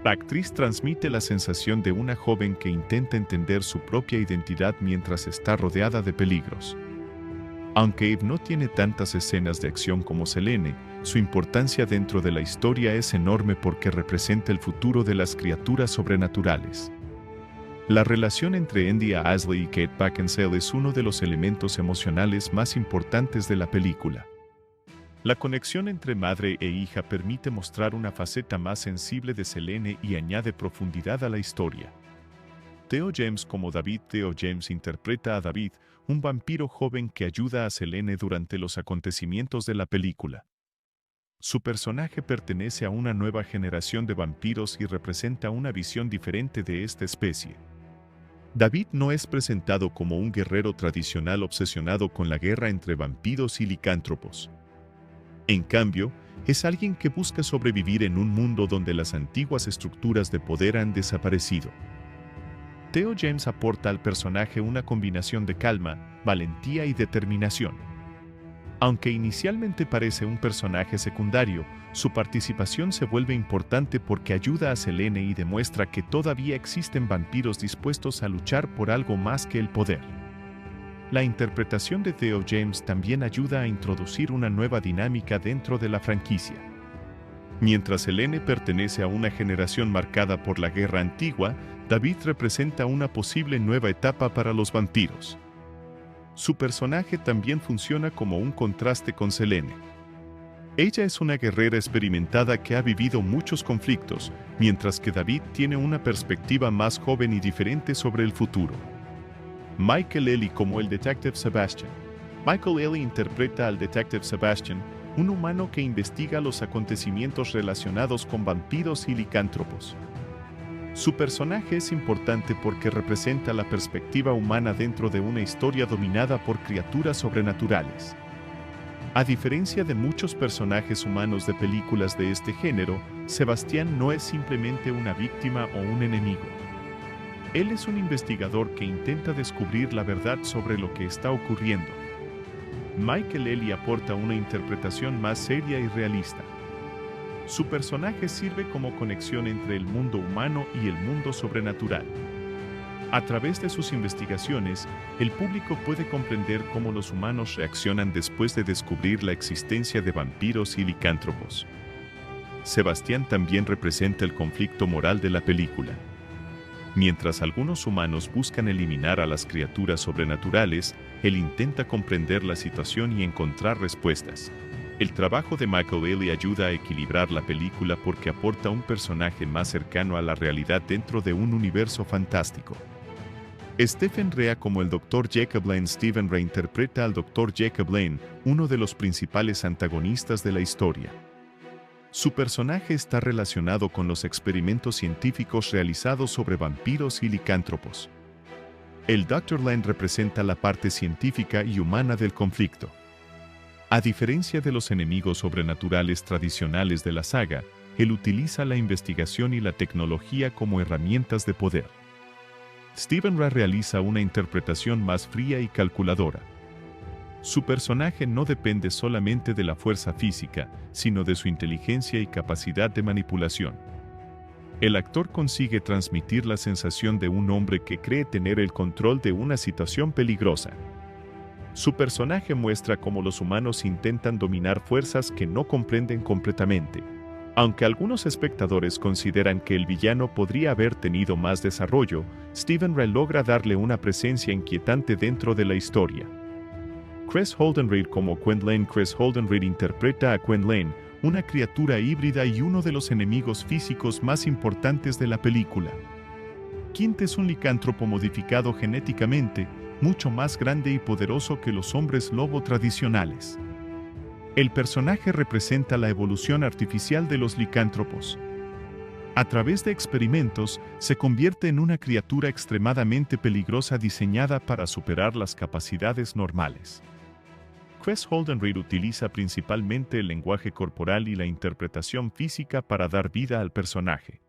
La actriz transmite la sensación de una joven que intenta entender su propia identidad mientras está rodeada de peligros. Aunque Eve no tiene tantas escenas de acción como Selene, su importancia dentro de la historia es enorme porque representa el futuro de las criaturas sobrenaturales. La relación entre India Asley y Kate Beckinsale es uno de los elementos emocionales más importantes de la película. La conexión entre madre e hija permite mostrar una faceta más sensible de Selene y añade profundidad a la historia. Theo James como David. Theo James interpreta a David, un vampiro joven que ayuda a Selene durante los acontecimientos de la película. Su personaje pertenece a una nueva generación de vampiros y representa una visión diferente de esta especie. David no es presentado como un guerrero tradicional obsesionado con la guerra entre vampiros y licántropos. En cambio, es alguien que busca sobrevivir en un mundo donde las antiguas estructuras de poder han desaparecido. Theo James aporta al personaje una combinación de calma, valentía y determinación. Aunque inicialmente parece un personaje secundario, su participación se vuelve importante porque ayuda a Selene y demuestra que todavía existen vampiros dispuestos a luchar por algo más que el poder. La interpretación de Theo James también ayuda a introducir una nueva dinámica dentro de la franquicia. Mientras Selene pertenece a una generación marcada por la guerra antigua, David representa una posible nueva etapa para los vampiros. Su personaje también funciona como un contraste con Selene. Ella es una guerrera experimentada que ha vivido muchos conflictos, mientras que David tiene una perspectiva más joven y diferente sobre el futuro. Michael Ealy como el Detective Sebastian. Michael Ealy interpreta al Detective Sebastian, un humano que investiga los acontecimientos relacionados con vampiros y licántropos. Su personaje es importante porque representa la perspectiva humana dentro de una historia dominada por criaturas sobrenaturales. A diferencia de muchos personajes humanos de películas de este género, Sebastián no es simplemente una víctima o un enemigo. Él es un investigador que intenta descubrir la verdad sobre lo que está ocurriendo. Michael Ealy aporta una interpretación más seria y realista. Su personaje sirve como conexión entre el mundo humano y el mundo sobrenatural. A través de sus investigaciones, el público puede comprender cómo los humanos reaccionan después de descubrir la existencia de vampiros y licántropos. Sebastián también representa el conflicto moral de la película. Mientras algunos humanos buscan eliminar a las criaturas sobrenaturales, él intenta comprender la situación y encontrar respuestas. El trabajo de Michael Ealy ayuda a equilibrar la película porque aporta un personaje más cercano a la realidad dentro de un universo fantástico. Stephen Rea como el Dr. Jacob Lane. Stephen Rea interpreta al Dr. Jacob Lane, uno de los principales antagonistas de la historia. Su personaje está relacionado con los experimentos científicos realizados sobre vampiros y licántropos. El Dr. Lane representa la parte científica y humana del conflicto. A diferencia de los enemigos sobrenaturales tradicionales de la saga, él utiliza la investigación y la tecnología como herramientas de poder. Stephen Rea realiza una interpretación más fría y calculadora. Su personaje no depende solamente de la fuerza física, sino de su inteligencia y capacidad de manipulación. El actor consigue transmitir la sensación de un hombre que cree tener el control de una situación peligrosa. Su personaje muestra cómo los humanos intentan dominar fuerzas que no comprenden completamente. Aunque algunos espectadores consideran que el villano podría haber tenido más desarrollo, Stephen Rea logra darle una presencia inquietante dentro de la historia. Chris Holden Reed como Quent Lane. Chris Holden Reed interpreta a Quent Lane, una criatura híbrida y uno de los enemigos físicos más importantes de la película. Quint es un licántropo modificado genéticamente, mucho más grande y poderoso que los hombres lobo tradicionales. El personaje representa la evolución artificial de los licántropos. A través de experimentos, se convierte en una criatura extremadamente peligrosa diseñada para superar las capacidades normales. Chris Holden Reed utiliza principalmente el lenguaje corporal y la interpretación física para dar vida al personaje.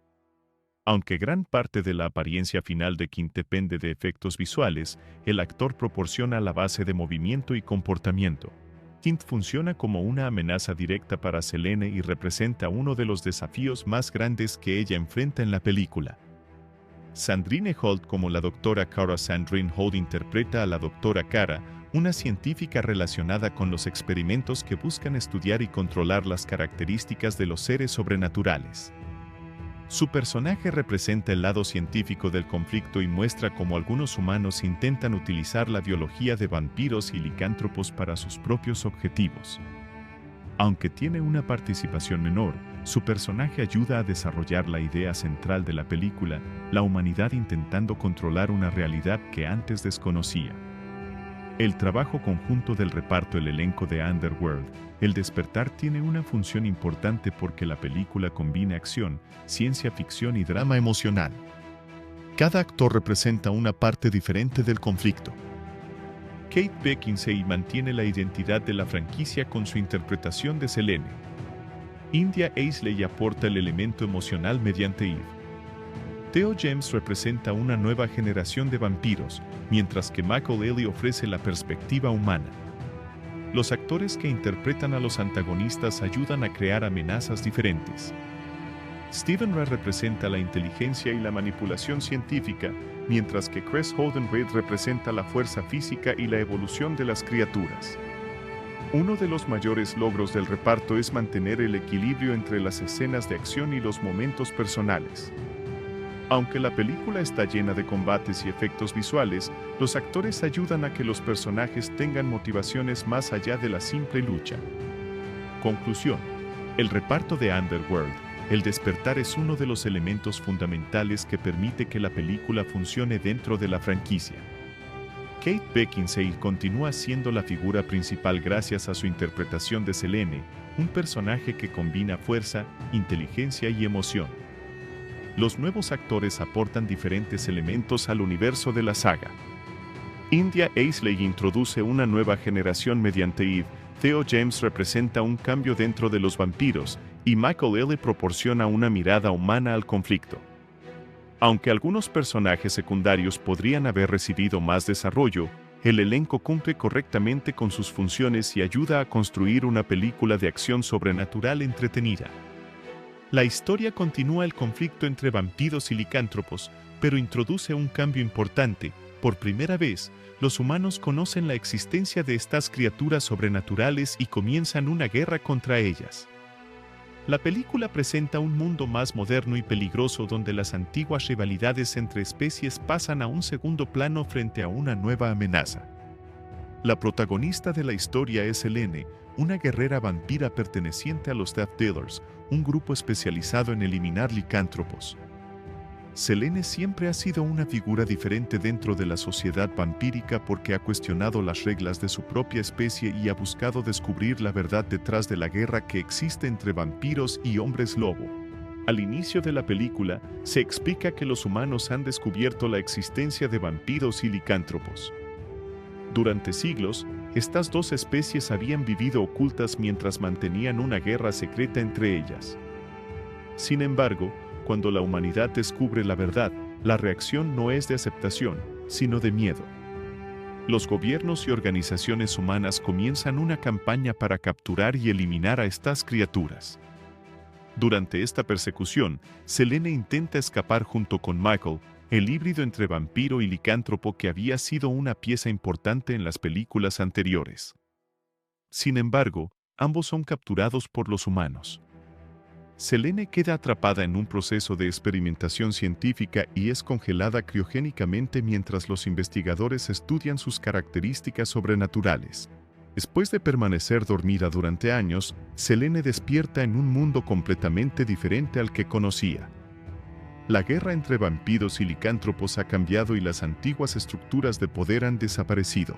Aunque gran parte de la apariencia final de Quint depende de efectos visuales, el actor proporciona la base de movimiento y comportamiento. Quint funciona como una amenaza directa para Selene y representa uno de los desafíos más grandes que ella enfrenta en la película. Sandrine Holt como la doctora Kara. Sandrine Holt interpreta a la doctora Kara, una científica relacionada con los experimentos que buscan estudiar y controlar las características de los seres sobrenaturales. Su personaje representa el lado científico del conflicto y muestra cómo algunos humanos intentan utilizar la biología de vampiros y licántropos para sus propios objetivos. Aunque tiene una participación menor, su personaje ayuda a desarrollar la idea central de la película, la humanidad intentando controlar una realidad que antes desconocía. El trabajo conjunto del reparto el elenco de Underworld, El despertar tiene una función importante porque la película combina acción, ciencia ficción y drama emocional. Cada actor representa una parte diferente del conflicto. Kate Beckinsale mantiene la identidad de la franquicia con su interpretación de Selene. India Aisley aporta el elemento emocional mediante Eve. Theo James representa una nueva generación de vampiros, mientras que Michael Ealy ofrece la perspectiva humana. Los actores que interpretan a los antagonistas ayudan a crear amenazas diferentes. Stephen Rea representa la inteligencia y la manipulación científica, mientras que Chris Holden-Reid representa la fuerza física y la evolución de las criaturas. Uno de los mayores logros del reparto es mantener el equilibrio entre las escenas de acción y los momentos personales. Aunque la película está llena de combates y efectos visuales, los actores ayudan a que los personajes tengan motivaciones más allá de la simple lucha. Conclusión: el reparto de Underworld, El despertar es uno de los elementos fundamentales que permite que la película funcione dentro de la franquicia. Kate Beckinsale continúa siendo la figura principal gracias a su interpretación de Selene, un personaje que combina fuerza, inteligencia y emoción. Los nuevos actores aportan diferentes elementos al universo de la saga. India Aisley introduce una nueva generación mediante Eve, Theo James representa un cambio dentro de los vampiros, y Michael Ealy proporciona una mirada humana al conflicto. Aunque algunos personajes secundarios podrían haber recibido más desarrollo, el elenco cumple correctamente con sus funciones y ayuda a construir una película de acción sobrenatural entretenida. La historia continúa el conflicto entre vampiros y licántropos, pero introduce un cambio importante. Por primera vez, los humanos conocen la existencia de estas criaturas sobrenaturales y comienzan una guerra contra ellas. La película presenta un mundo más moderno y peligroso donde las antiguas rivalidades entre especies pasan a un segundo plano frente a una nueva amenaza. La protagonista de la historia es Selene, una guerrera vampira perteneciente a los Death Dealers, un grupo especializado en eliminar licántropos. Selene siempre ha sido una figura diferente dentro de la sociedad vampírica porque ha cuestionado las reglas de su propia especie y ha buscado descubrir la verdad detrás de la guerra que existe entre vampiros y hombres lobo. Al inicio de la película, se explica que los humanos han descubierto la existencia de vampiros y licántropos. Durante siglos, estas dos especies habían vivido ocultas mientras mantenían una guerra secreta entre ellas. Sin embargo, cuando la humanidad descubre la verdad, la reacción no es de aceptación, sino de miedo. Los gobiernos y organizaciones humanas comienzan una campaña para capturar y eliminar a estas criaturas. Durante esta persecución, Selene intenta escapar junto con Michael, el híbrido entre vampiro y licántropo que había sido una pieza importante en las películas anteriores. Sin embargo, ambos son capturados por los humanos. Selene queda atrapada en un proceso de experimentación científica y es congelada criogénicamente mientras los investigadores estudian sus características sobrenaturales. Después de permanecer dormida durante años, Selene despierta en un mundo completamente diferente al que conocía. La guerra entre vampiros y licántropos ha cambiado y las antiguas estructuras de poder han desaparecido.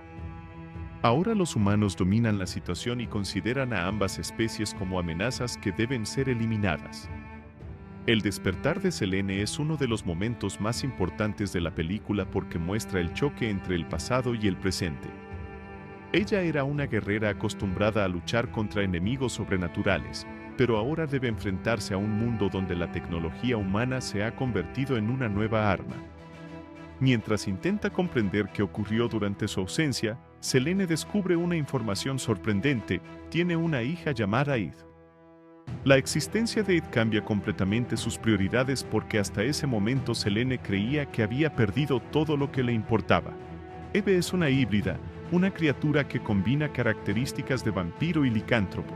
Ahora los humanos dominan la situación y consideran a ambas especies como amenazas que deben ser eliminadas. El despertar de Selene es uno de los momentos más importantes de la película porque muestra el choque entre el pasado y el presente. Ella era una guerrera acostumbrada a luchar contra enemigos sobrenaturales, pero ahora debe enfrentarse a un mundo donde la tecnología humana se ha convertido en una nueva arma. Mientras intenta comprender qué ocurrió durante su ausencia, Selene descubre una información sorprendente: tiene una hija llamada Eve. La existencia de Eve cambia completamente sus prioridades porque hasta ese momento Selene creía que había perdido todo lo que le importaba. Eve es una híbrida, una criatura que combina características de vampiro y licántropo.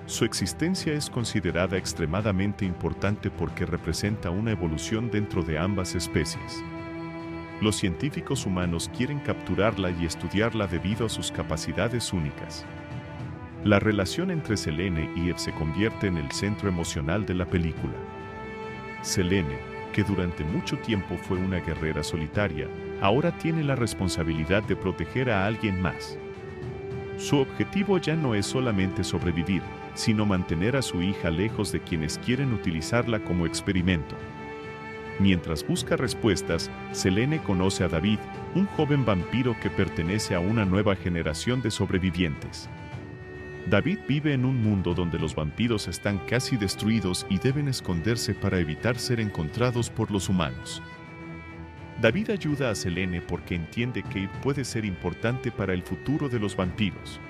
Su existencia es considerada extremadamente importante porque representa una evolución dentro de ambas especies. Los científicos humanos quieren capturarla y estudiarla debido a sus capacidades únicas. La relación entre Selene y Eve se convierte en el centro emocional de la película. Selene, que durante mucho tiempo fue una guerrera solitaria, ahora tiene la responsabilidad de proteger a alguien más. Su objetivo ya no es solamente sobrevivir, sino mantener a su hija lejos de quienes quieren utilizarla como experimento. Mientras busca respuestas, Selene conoce a David, un joven vampiro que pertenece a una nueva generación de sobrevivientes. David vive en un mundo donde los vampiros están casi destruidos y deben esconderse para evitar ser encontrados por los humanos. David ayuda a Selene porque entiende que puede ser importante para el futuro de los vampiros.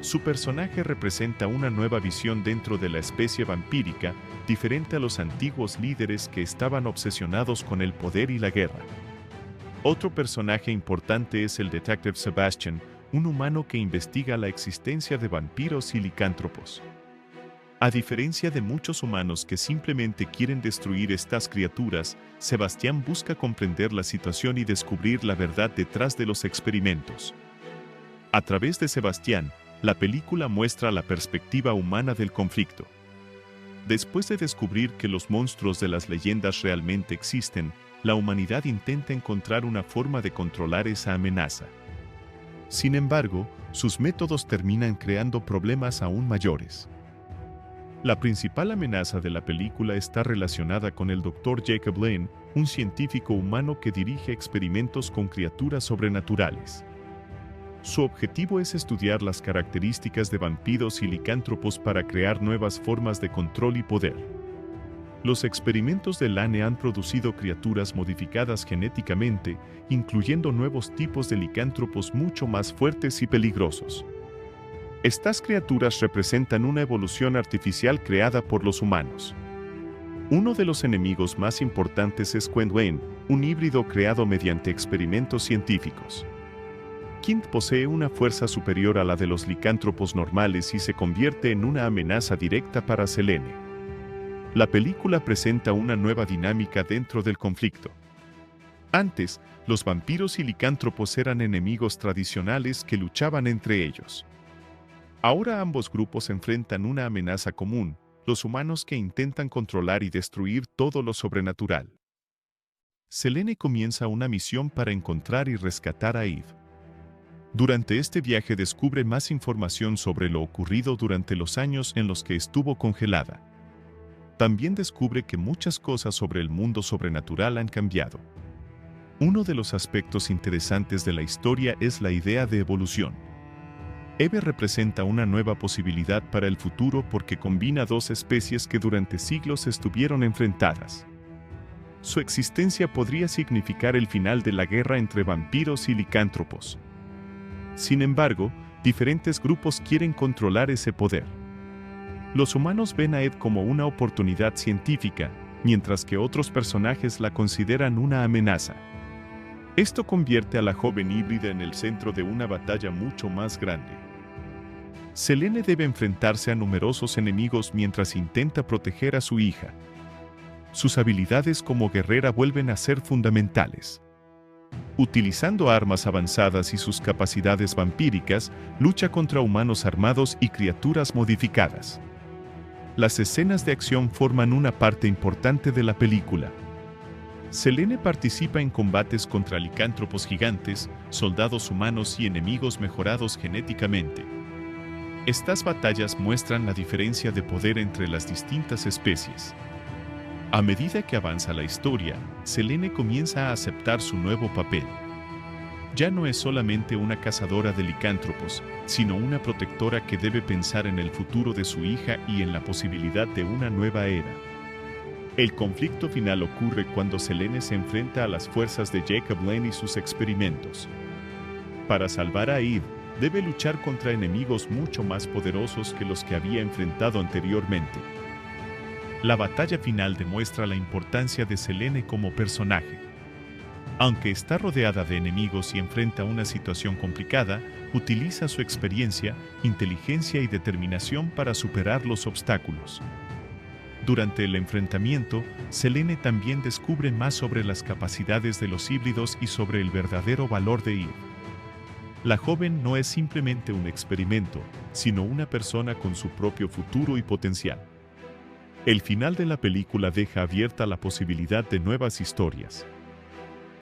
Su personaje representa una nueva visión dentro de la especie vampírica, diferente a los antiguos líderes que estaban obsesionados con el poder y la guerra. Otro personaje importante es el Detective Sebastian, un humano que investiga la existencia de vampiros y licántropos. A diferencia de muchos humanos que simplemente quieren destruir estas criaturas, Sebastián busca comprender la situación y descubrir la verdad detrás de los experimentos. A través de Sebastián, la película muestra la perspectiva humana del conflicto. Después de descubrir que los monstruos de las leyendas realmente existen, la humanidad intenta encontrar una forma de controlar esa amenaza. Sin embargo, sus métodos terminan creando problemas aún mayores. La principal amenaza de la película está relacionada con el Dr. Jacob Lane, un científico humano que dirige experimentos con criaturas sobrenaturales. Su objetivo es estudiar las características de vampiros y licántropos para crear nuevas formas de control y poder. Los experimentos de Lane han producido criaturas modificadas genéticamente, incluyendo nuevos tipos de licántropos mucho más fuertes y peligrosos. Estas criaturas representan una evolución artificial creada por los humanos. Uno de los enemigos más importantes es Quen-Wen, un híbrido creado mediante experimentos científicos. Quint posee una fuerza superior a la de los licántropos normales y se convierte en una amenaza directa para Selene. La película presenta una nueva dinámica dentro del conflicto. Antes, los vampiros y licántropos eran enemigos tradicionales que luchaban entre ellos. Ahora ambos grupos enfrentan una amenaza común, los humanos que intentan controlar y destruir todo lo sobrenatural. Selene comienza una misión para encontrar y rescatar a Eve. Durante este viaje descubre más información sobre lo ocurrido durante los años en los que estuvo congelada. También descubre que muchas cosas sobre el mundo sobrenatural han cambiado. Uno de los aspectos interesantes de la historia es la idea de evolución. Eve representa una nueva posibilidad para el futuro porque combina dos especies que durante siglos estuvieron enfrentadas. Su existencia podría significar el final de la guerra entre vampiros y licántropos. Sin embargo, diferentes grupos quieren controlar ese poder. Los humanos ven a Eve como una oportunidad científica, mientras que otros personajes la consideran una amenaza. Esto convierte a la joven híbrida en el centro de una batalla mucho más grande. Selene debe enfrentarse a numerosos enemigos mientras intenta proteger a su hija. Sus habilidades como guerrera vuelven a ser fundamentales. Utilizando armas avanzadas y sus capacidades vampíricas, lucha contra humanos armados y criaturas modificadas. Las escenas de acción forman una parte importante de la película. Selene participa en combates contra licántropos gigantes, soldados humanos y enemigos mejorados genéticamente. Estas batallas muestran la diferencia de poder entre las distintas especies. A medida que avanza la historia, Selene comienza a aceptar su nuevo papel. Ya no es solamente una cazadora de licántropos, sino una protectora que debe pensar en el futuro de su hija y en la posibilidad de una nueva era. El conflicto final ocurre cuando Selene se enfrenta a las fuerzas de Jacob Lane y sus experimentos. Para salvar a Eve, debe luchar contra enemigos mucho más poderosos que los que había enfrentado anteriormente. La batalla final demuestra la importancia de Selene como personaje. Aunque está rodeada de enemigos y enfrenta una situación complicada, utiliza su experiencia, inteligencia y determinación para superar los obstáculos. Durante el enfrentamiento, Selene también descubre más sobre las capacidades de los híbridos y sobre el verdadero valor de Eve. La joven no es simplemente un experimento, sino una persona con su propio futuro y potencial. El final de la película deja abierta la posibilidad de nuevas historias.